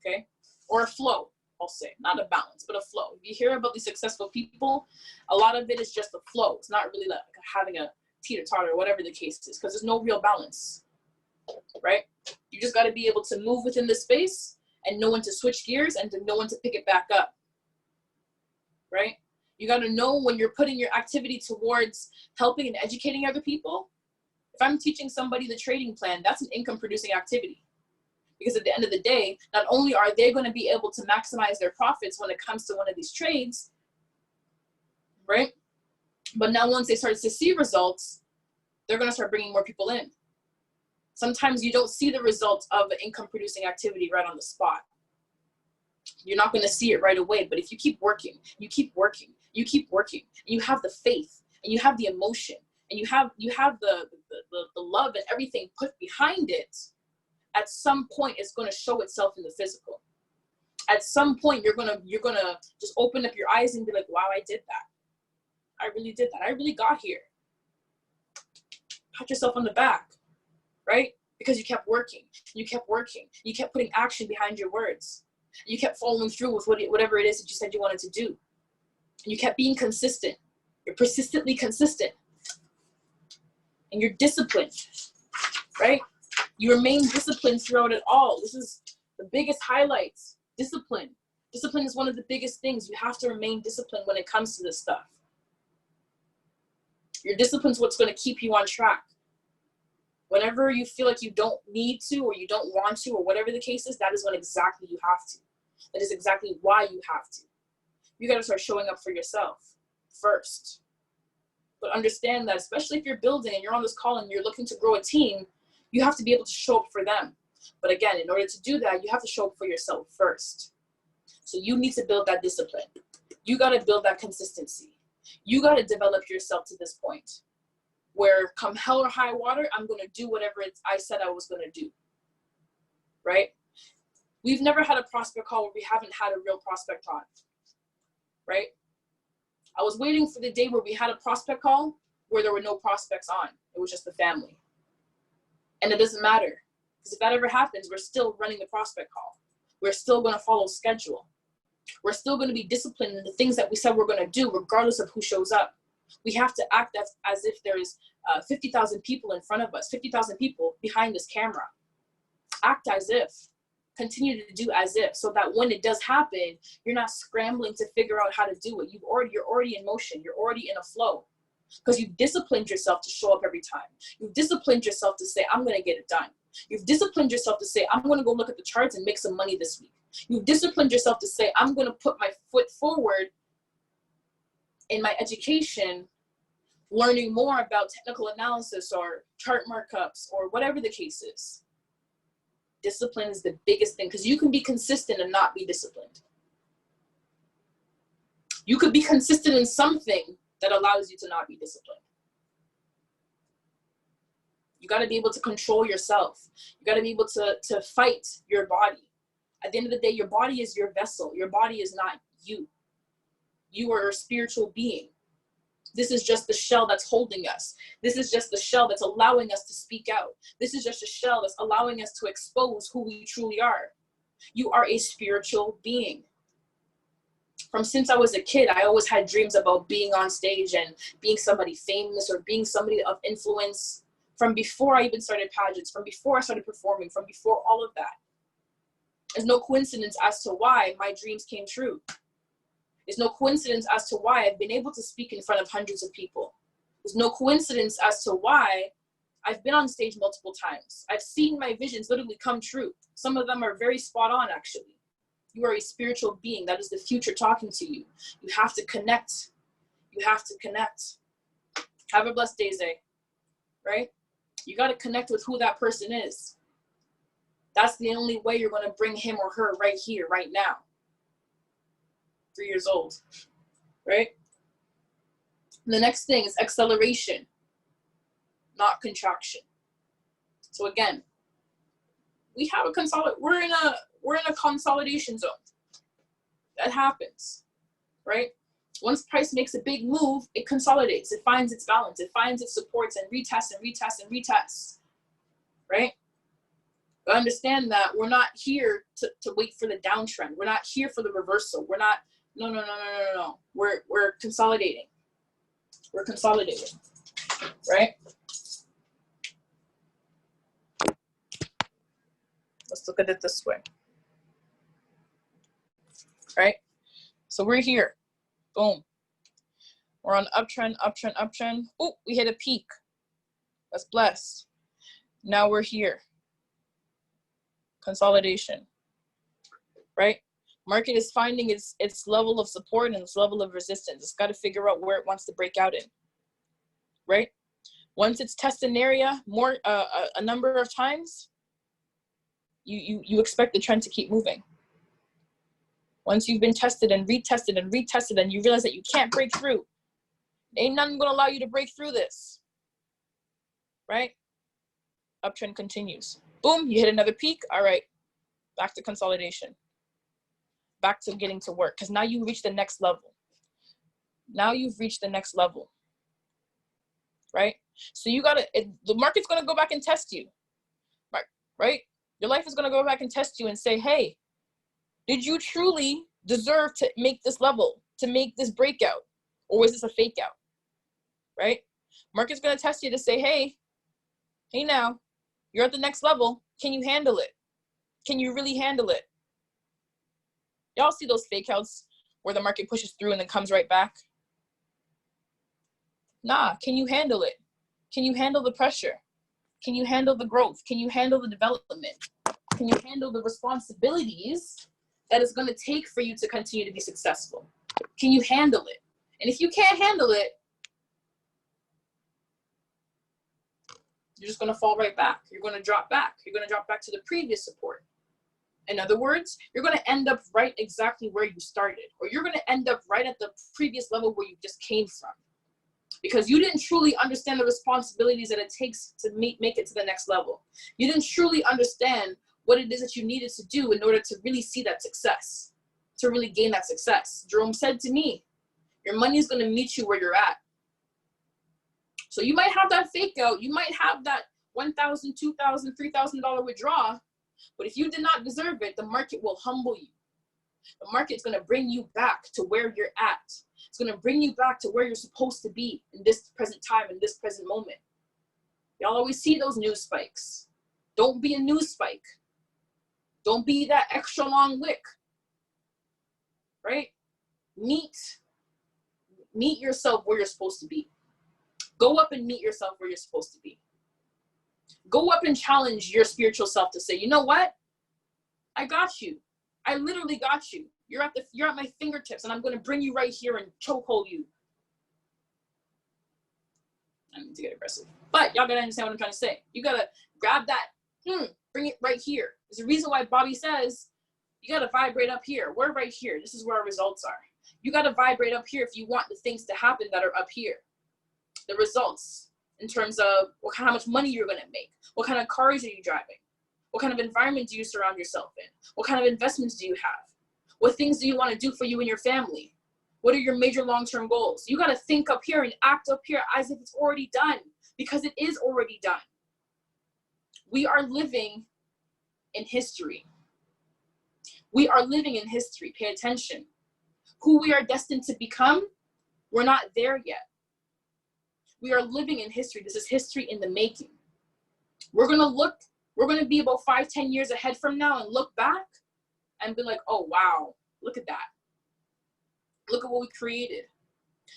okay? Or a flow, I'll say, not a balance, but a flow. You hear about these successful people, a lot of it is just a flow. It's not really like having a teeter-totter or whatever the case is, because there's no real balance, right? You just got to be able to move within the space and know when to switch gears and to know when to pick it back up, right? You got to know when you're putting your activity towards helping and educating other people. If I'm teaching somebody the trading plan, that's an income producing activity. Because at the end of the day, not only are they going to be able to maximize their profits when it comes to one of these trades, right? But now once they start to see results, they're going to start bringing more people in. Sometimes you don't see the results of an income producing activity right on the spot. You're not going to see it right away, but if you keep working, you keep working, you keep working, and you have the faith and you have the emotion and you have the love and everything put behind it, at some point it's going to show itself in the physical. At some point you're gonna just open up your eyes and be like, wow, I did that. I really did that. I really got here. Pat yourself on the back, right? Because you kept working, you kept working, you kept putting action behind your words. You kept following through with whatever it is that you said you wanted to do. You kept being consistent. You're persistently consistent. And you're disciplined, right? You remain disciplined throughout it all. This is the biggest highlights. Discipline. Discipline is one of the biggest things. You have to remain disciplined when it comes to this stuff. Your discipline is what's going to keep you on track. Whenever you feel like you don't need to or you don't want to or whatever the case is, that is when exactly you have to. That is exactly why you have to. You got to start showing up for yourself first. But understand that, especially if you're building and you're on this call and you're looking to grow a team, you have to be able to show up for them. But again, in order to do that, you have to show up for yourself first. So you need to build that discipline. You got to build that consistency. You got to develop yourself to this point where come hell or high water, I'm going to do whatever I said I was going to do, right? We've never had a prospect call where we haven't had a real prospect on, right? I was waiting for the day where we had a prospect call where there were no prospects on. It was just the family. And it doesn't matter, because if that ever happens, we're still running the prospect call. We're still going to follow schedule. We're still going to be disciplined in the things that we said we're going to do, regardless of who shows up. We have to act as if there's 50,000 people in front of us, 50,000 people behind this camera. Act as if. Continue to do as if, so that when it does happen, you're not scrambling to figure out how to do it. You're already in motion. You're already in a flow, because you've disciplined yourself to show up every time. You've disciplined yourself to say, I'm going to get it done. You've disciplined yourself to say, I'm going to go look at the charts and make some money this week. You've disciplined yourself to say, I'm going to put my foot forward in my education, learning more about technical analysis or chart markups or whatever the case is. Discipline is the biggest thing, because you can be consistent and not be disciplined. You could be consistent in something that allows you to not be disciplined. You got to be able to control yourself. You got to be able to fight your body. At the end of the day, your body is your vessel. Your body is not you. You are a spiritual being. This is just the shell that's holding us. This is just the shell that's allowing us to speak out. This is just a shell that's allowing us to expose who we truly are. You are a spiritual being. From since I was a kid, I always had dreams about being on stage and being somebody famous or being somebody of influence. From before I even started pageants, from before I started performing, from before all of that. There's no coincidence as to why my dreams came true. It's no coincidence as to why I've been able to speak in front of hundreds of people. There's no coincidence as to why I've been on stage multiple times. I've seen my visions literally come true. Some of them are very spot on, actually. You are a spiritual being. That is the future talking to you. You have to connect. You have to connect. Have a blessed day, Zay. Right? You got to connect with who that person is. That's the only way you're going to bring him or her right here, right now. 3 years old. Right? And the next thing is acceleration, not contraction. So again, we have a we're in a consolidation zone. That happens, right? Once price makes a big move, it consolidates, it finds its balance, it finds its supports and retests and retests and retests, right? But understand that we're not here to wait for the downtrend. We're not here for the reversal. We're not, no. We're consolidating. We're consolidating, right? Let's look at it this way, right? So we're here, boom. We're on uptrend, uptrend, uptrend. Oh, we hit a peak. That's blessed. Now we're here. Consolidation, right? Market is finding its level of support and its level of resistance. It's got to figure out where it wants to break out in, right? Once it's tested an area a number of times, you expect the trend to keep moving. Once you've been tested and retested and retested and you realize that you can't break through, ain't nothing gonna allow you to break through this, right? Uptrend continues. Boom, you hit another peak. All right, back to consolidation. Back to getting to work, because now you reach the next level. Now you've reached the next level, right? So the market's gonna go back and test you, right? Your life is gonna go back and test you and say, hey, did you truly deserve to make this level, to make this breakout? Or was this a fake out, right? Market's gonna test you to say, hey now, you're at the next level. Can you handle it? Can you really handle it? Y'all see those fake outs where the market pushes through and then comes right back? Nah, can you handle it? Can you handle the pressure? Can you handle the growth? Can you handle the development? Can you handle the responsibilities that it's going to take for you to continue to be successful? Can you handle it? And if you can't handle it, you're just going to fall right back. You're going to drop back. You're going to drop back to the previous support. In other words, you're going to end up right exactly where you started, or you're going to end up right at the previous level where you just came from, because you didn't truly understand the responsibilities that it takes to make it to the next level. You didn't truly understand what it is that you needed to do in order to really see that success, to really gain that success. Jerome said to me, your money is going to meet you where you're at. So you might have that fake out. You might have that $1,000, $2,000, $3,000 withdrawal. But if you did not deserve it, the market will humble you. The market's going to bring you back to where you're at. It's going to bring you back to where you're supposed to be in this present time, in this present moment. Y'all always see those news spikes. Don't be a news spike. Don't be that extra long wick, right? Meet yourself where you're supposed to be. Go up and meet yourself where you're supposed to be. Go up and challenge your spiritual self to say, you know what? I got you. I literally got you. You're at my fingertips, and I'm going to bring you right here and chokehold you. I need to get aggressive. But y'all got to understand what I'm trying to say. You got to grab that, bring it right here. There's a reason why Bobby says, you got to vibrate up here. We're right here. This is where our results are. You got to vibrate up here if you want the things to happen that are up here. The results in terms of how much money you're going to make. What kind of cars are you driving? What kind of environment do you surround yourself in? What kind of investments do you have? What things do you want to do for you and your family? What are your major long-term goals? You got to think up here and act up here as if it's already done, because it is already done. We are living in history. We are living in history. Pay attention. Who we are destined to become, we're not there yet. We are living in history. This is history in the making. We're going to be about 5-10 years ahead from now and look back and be like, oh, wow, look at that. Look at what we created.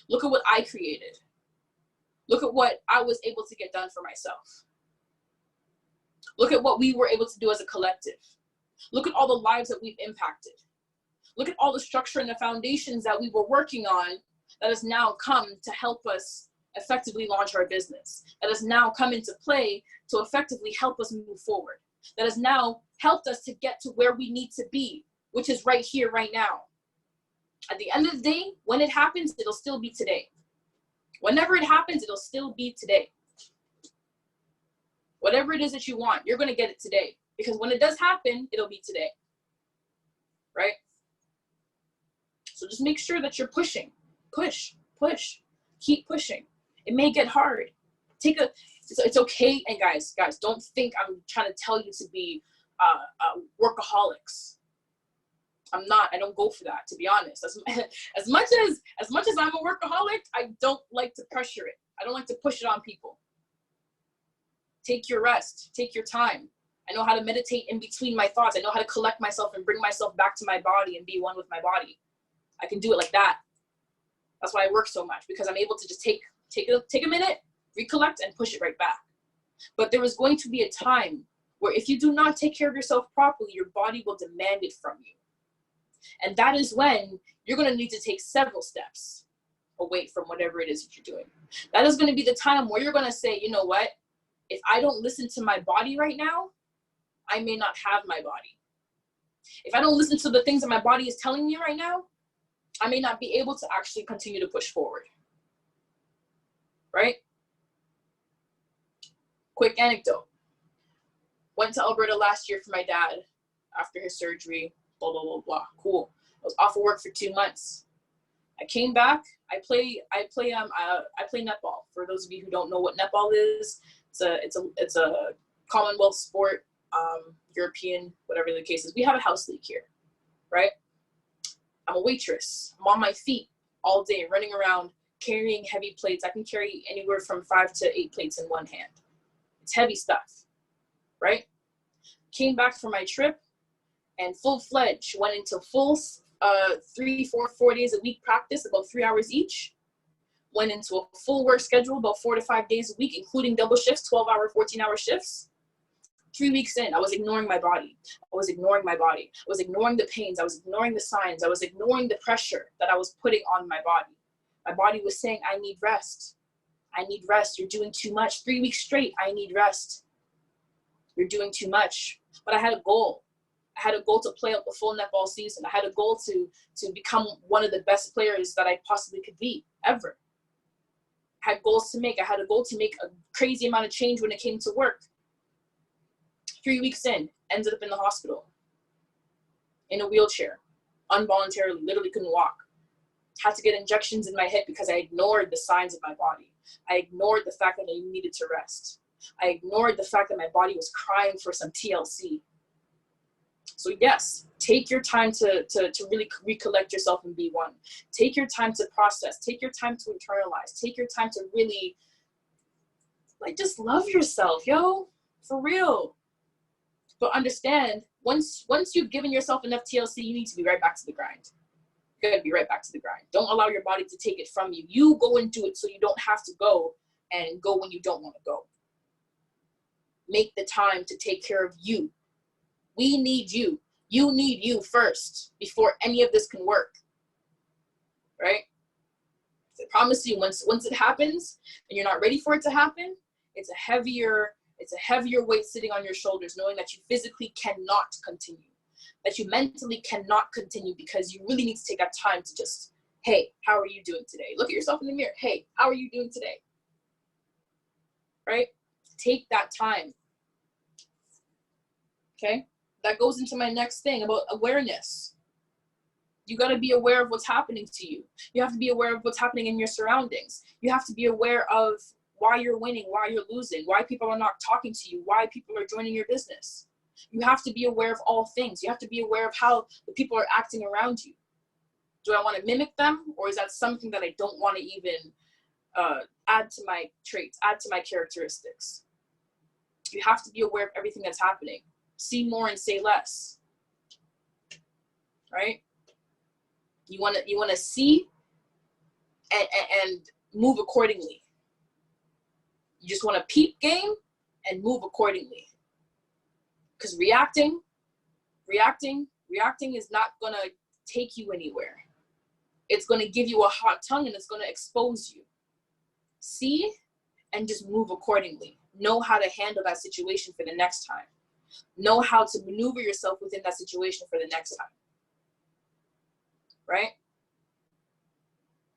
Look at what I created. Look at what I was able to get done for myself. Look at what we were able to do as a collective. Look at all the lives that we've impacted. Look at all the structure and the foundations that we were working on that has now come to help us effectively launch our business, that has now come into play to effectively help us move forward, that has now helped us to get to where we need to be, which is right here, right now. At the end of the day, when it happens, it'll still be today. Whenever it happens, it'll still be today. Whatever it is that you want, you're going to get it today. Because when it does happen, it'll be today. Right? So just make sure that you're pushing. Push. Keep pushing. It may get hard. It's okay. And guys, don't think I'm trying to tell you to be workaholics. I'm not. I don't go for that, to be honest. As much as I'm a workaholic, I don't like to pressure it. I don't like to push it on people. Take your rest. Take your time. I know how to meditate in between my thoughts. I know how to collect myself and bring myself back to my body and be one with my body. I can do it like that. That's why I work so much, because I'm able to just take a minute, recollect, and push it right back. But there is going to be a time where if you do not take care of yourself properly, your body will demand it from you. And that is when you're going to need to take several steps away from whatever it is that you're doing. That is going to be the time where you're going to say, you know what? If I don't listen to my body right now, I may not have my body. If I don't listen to the things that my body is telling me right now, I may not be able to actually continue to push forward. Right? Quick anecdote. Went to Alberta last year for my dad after his surgery, blah, blah, blah, blah. Cool. I was off of work for 2 months. I came back. I play netball. For those of you who don't know what netball is, it's a Commonwealth sport, European, whatever the case is. We have a house league here, right? I'm a waitress. I'm on my feet all day, running around, carrying heavy plates. I can carry anywhere from 5 to 8 plates in one hand. It's heavy stuff, right? Came back from my trip and full-fledged went into full 3, 4 days a week practice, about 3 hours each. Went into a full work schedule, about 4 to 5 days a week, including double shifts, 12-hour, 14-hour shifts. 3 weeks in, I was ignoring my body. I was ignoring the pains. I was ignoring the signs. I was ignoring the pressure that I was putting on my body. My body was saying, I need rest. I need rest. You're doing too much. 3 weeks straight, I need rest. You're doing too much. But I had a goal. I had a goal to play out the full netball season. I had a goal to become one of the best players that I possibly could be, ever. I had goals to make. I had a goal to make a crazy amount of change when it came to work. 3 weeks in, ended up in the hospital, in a wheelchair, involuntarily, literally couldn't walk. Had to get injections in my head because I ignored the signs of my body. I ignored the fact that I needed to rest. I ignored the fact that my body was crying for some TLC. So yes, take your time to really recollect yourself and be one. Take your time to process. Take your time to internalize. Take your time to really, just love yourself, yo, for real. But understand, once you've given yourself enough TLC, you need to be right back to the grind. You gotta be right back to the grind. Don't allow your body to take it from you. You go and do it so you don't have to go and go when you don't want to go. Make the time to take care of you. We need you. You need you first before any of this can work. Right? I promise you, once it happens and you're not ready for it to happen, it's a heavier weight sitting on your shoulders, knowing that you physically cannot continue, that you mentally cannot continue, because you really need to take that time to just, hey, how are you doing today? Look at yourself in the mirror. Hey, how are you doing today? Right? Take that time. Okay? That goes into my next thing about awareness. You got to be aware of what's happening to you. You have to be aware of what's happening in your surroundings. You have to be aware of why you're winning, why you're losing, why people are not talking to you, why people are joining your business. You have to be aware of all things. You have to be aware of how the people are acting around you. Do I want to mimic them, or is that something that I don't want to even add to my traits, add to my characteristics? You have to be aware of everything that's happening. See more and say less. Right? You want to see and move accordingly. You just want to peep game and move accordingly. Because reacting is not going to take you anywhere. It's going to give you a hot tongue and it's going to expose you. See and just move accordingly. Know how to handle that situation for the next time. Know how to maneuver yourself within that situation for the next time. Right?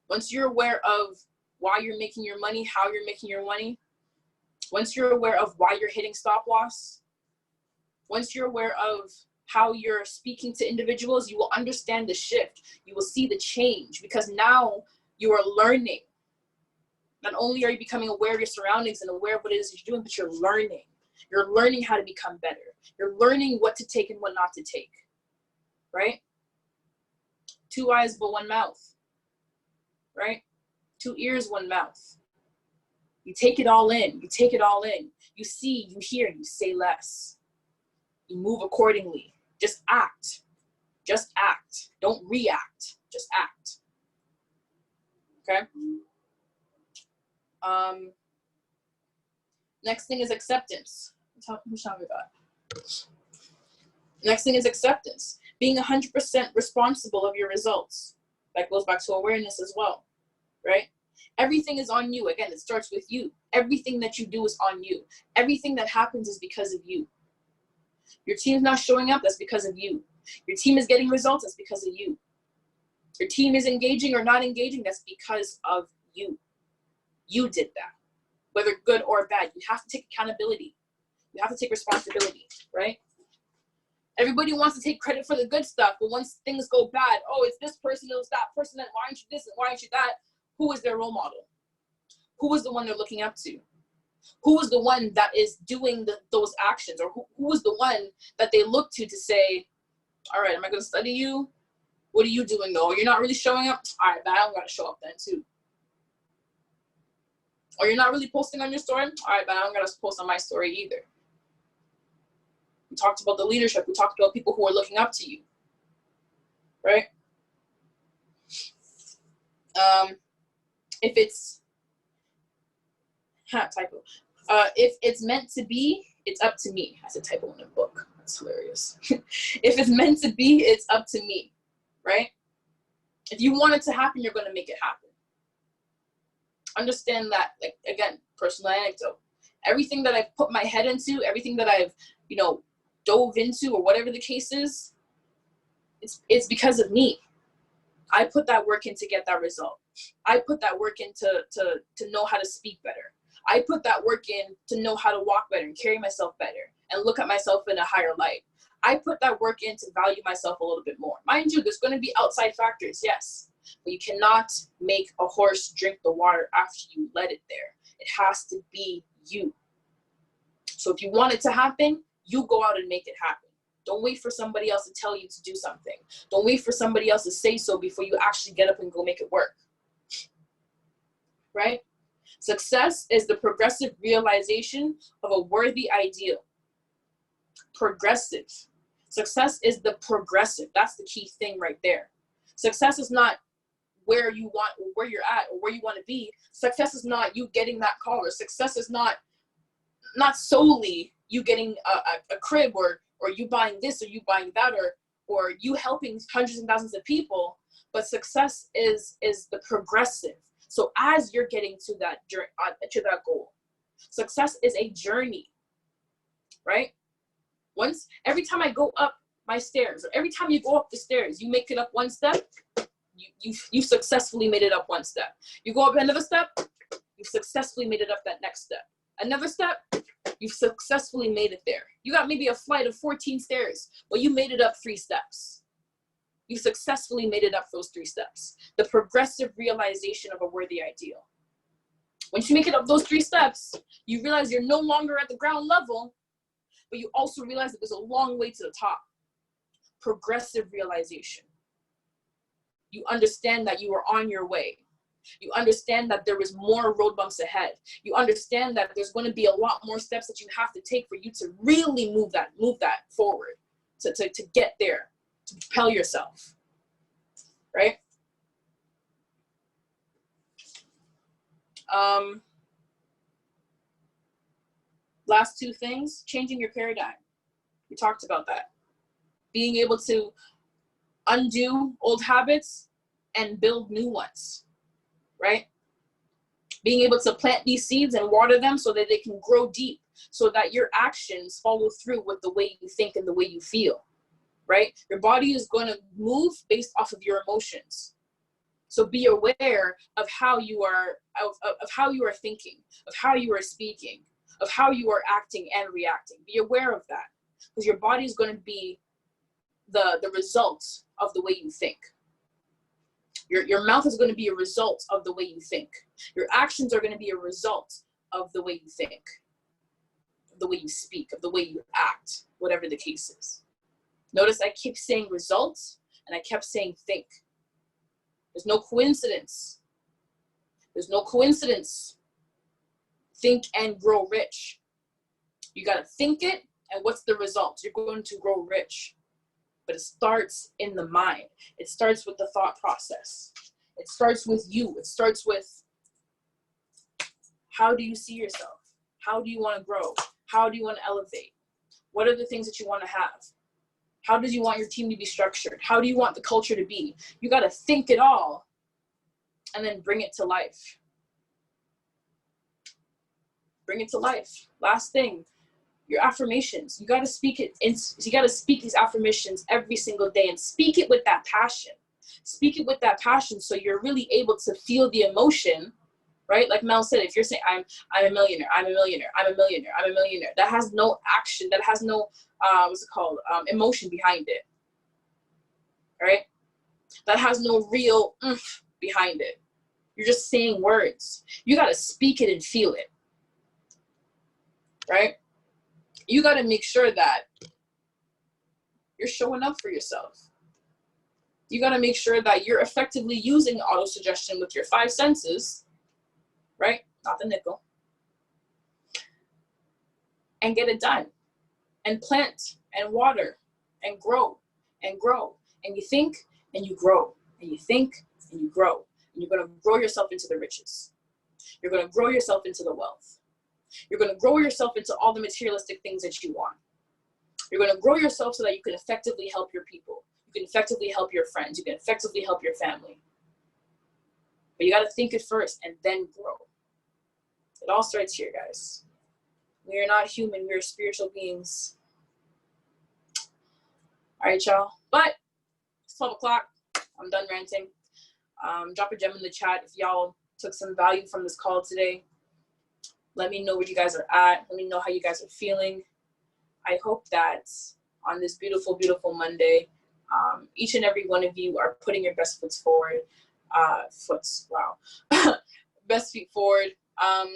Once you're aware of why you're making your money, how you're making your money, once you're aware of why you're hitting stop loss, once you're aware of how you're speaking to individuals, you will understand the shift. You will see the change because now you are learning. Not only are you becoming aware of your surroundings and aware of what it is you're doing, but you're learning. You're learning how to become better. You're learning what to take and what not to take, right? 2 eyes, but 1 mouth, right? 2 ears, 1 mouth. You take it all in. You take it all in. You see, you hear, you say less. You move accordingly. Just act. Just act. Don't react. Just act. Okay? Next thing is acceptance. How much time we got? Next thing is acceptance. Being 100% responsible of your results. That goes back to awareness as well, right? Everything is on you. Again, it starts with you. Everything that you do is on you. Everything that happens is because of you. Your team's not showing up, that's because of you. Your team is getting results, that's because of you. Your team is engaging or not engaging, that's because of you. You did that. Whether good or bad, you have to take accountability. You have to take responsibility, right? Everybody wants to take credit for the good stuff, but once things go bad, oh, it's this person, it was that person, and why aren't you this and why aren't you that? Who is their role model? Who is the one they're looking up to? Who is the one that is doing those actions? Or who is the one that they look to say, all right, am I going to study you? What are you doing though? You're not really showing up? All right, but I don't got to show up then too. Or you're not really posting on your story? All right, but I don't got to post on my story either. We talked about the leadership. We talked about people who are looking up to you, right? If it's, typo. If it's meant to be, it's up to me. I said typo in a book. That's hilarious. If it's meant to be, it's up to me, right? If you want it to happen, you're going to make it happen. Understand that, like, again, personal anecdote. Everything that I've put my head into, everything that I've, dove into, or whatever the case is, it's because of me. I put that work in to get that result. I put that work in to know how to speak better. I put that work in to know how to walk better and carry myself better and look at myself in a higher light. I put that work in to value myself a little bit more. Mind you, there's going to be outside factors, yes, but you cannot make a horse drink the water after you let it there. It has to be you. So if you want it to happen, you go out and make it happen. Don't wait for somebody else to tell you to do something. Don't wait for somebody else to say so before you actually get up and go make it work. Right? Success is the progressive realization of a worthy ideal. Progressive. Success is the progressive. That's the key thing right there. Success is not where you want, or where you're at, or where you want to be. Success is not you getting that car. Or success is not solely you getting a crib, or you buying this, or you buying that, or you helping hundreds and thousands of people. But success is the progressive. So as you're getting to that goal, success is a journey, right? Every time I go up my stairs, or every time you go up the stairs, you make it up one step, you successfully made it up one step. You go up another step, you've successfully made it up that next step. Another step, you've successfully made it there. You got maybe a flight of 14 stairs, but you made it up 3 steps. You successfully made it up those 3 steps. The progressive realization of a worthy ideal. Once you make it up those 3 steps, you realize you're no longer at the ground level, but you also realize that there's a long way to the top. Progressive realization. You understand that you are on your way. You understand that there is more road bumps ahead. You understand that there's going to be a lot more steps that you have to take for you to really move that forward, to get there, to propel yourself, right? Last two things, changing your paradigm. We talked about that. Being able to undo old habits and build new ones, right? Being able to plant these seeds and water them so that they can grow deep, so that your actions follow through with the way you think and the way you feel, right? Your body is going to move based off of your emotions. So be aware of how you are, of how you are thinking, of how you are speaking, of how you are acting and reacting. Be aware of that, because your body is going to be the result of the way you think. Your mouth is going to be a result of the way you think. Your actions are going to be a result of the way you think, of the way you speak, of the way you act, whatever the case is. Notice I keep saying results and I kept saying think. There's no coincidence. There's no coincidence. Think and grow rich. You got to think it, and what's the result? You're going to grow rich. But it starts in the mind. It starts with the thought process. It starts with you. It starts with, how do you see yourself? How do you want to grow? How do you want to elevate? What are the things that you want to have? How do you want your team to be structured? How do you want the culture to be? You got to think it all and then bring it to life. Bring it to life. Last thing, your affirmations. You got to speak it. You got to speak these affirmations every single day and speak it with that passion. Speak it with that passion so you're really able to feel the emotion, right? Like Mel said, if you're saying, I'm a millionaire, I'm a millionaire, I'm a millionaire, I'm a millionaire, that has no action, that has no, emotion behind it, right? That has no real oomph behind it. You're just saying words. You got to speak it and feel it, right? You got to make sure that you're showing up for yourself. You got to make sure that you're effectively using auto-suggestion with your 5 senses, right? Not the nickel. And get it done. And plant and water and grow and grow. And you think and you grow. And you think and you grow. And you're going to grow yourself into the riches. You're going to grow yourself into the wealth. You're going to grow yourself into all the materialistic things that you want. You're going to grow yourself so that you can effectively help your people. You can effectively help your friends. You can effectively help your family. But you got to think it first and then grow. It all starts here, guys. We are not human. We are spiritual beings. All right, y'all. But it's 12 o'clock. I'm done ranting. Drop a gem in the chat if y'all took some value from this call today. Let me know where you guys are at. Let me know how you guys are feeling. I hope that on this beautiful, beautiful Monday, each and every one of you are putting your best foot forward. Best feet forward. I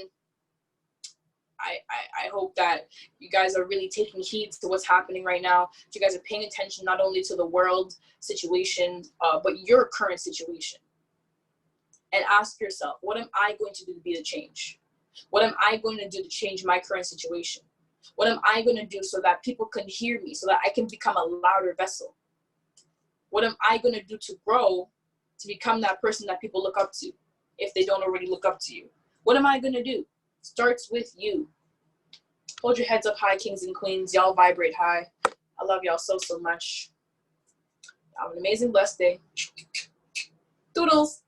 hope that you guys are really taking heed to what's happening right now. That you guys are paying attention not only to the world situation, but your current situation. And ask yourself, what am I going to do to be the change? What am I going to do to change my current situation? What am I going to do so that people can hear me, so that I can become a louder vessel? What am I going to do to grow, to become that person that people look up to, if they don't already look up to you? What am I going to do? Starts with you. Hold your heads up high, kings and queens. Y'all vibrate high. I love y'all so, so much. Have an amazing, blessed day. Doodles.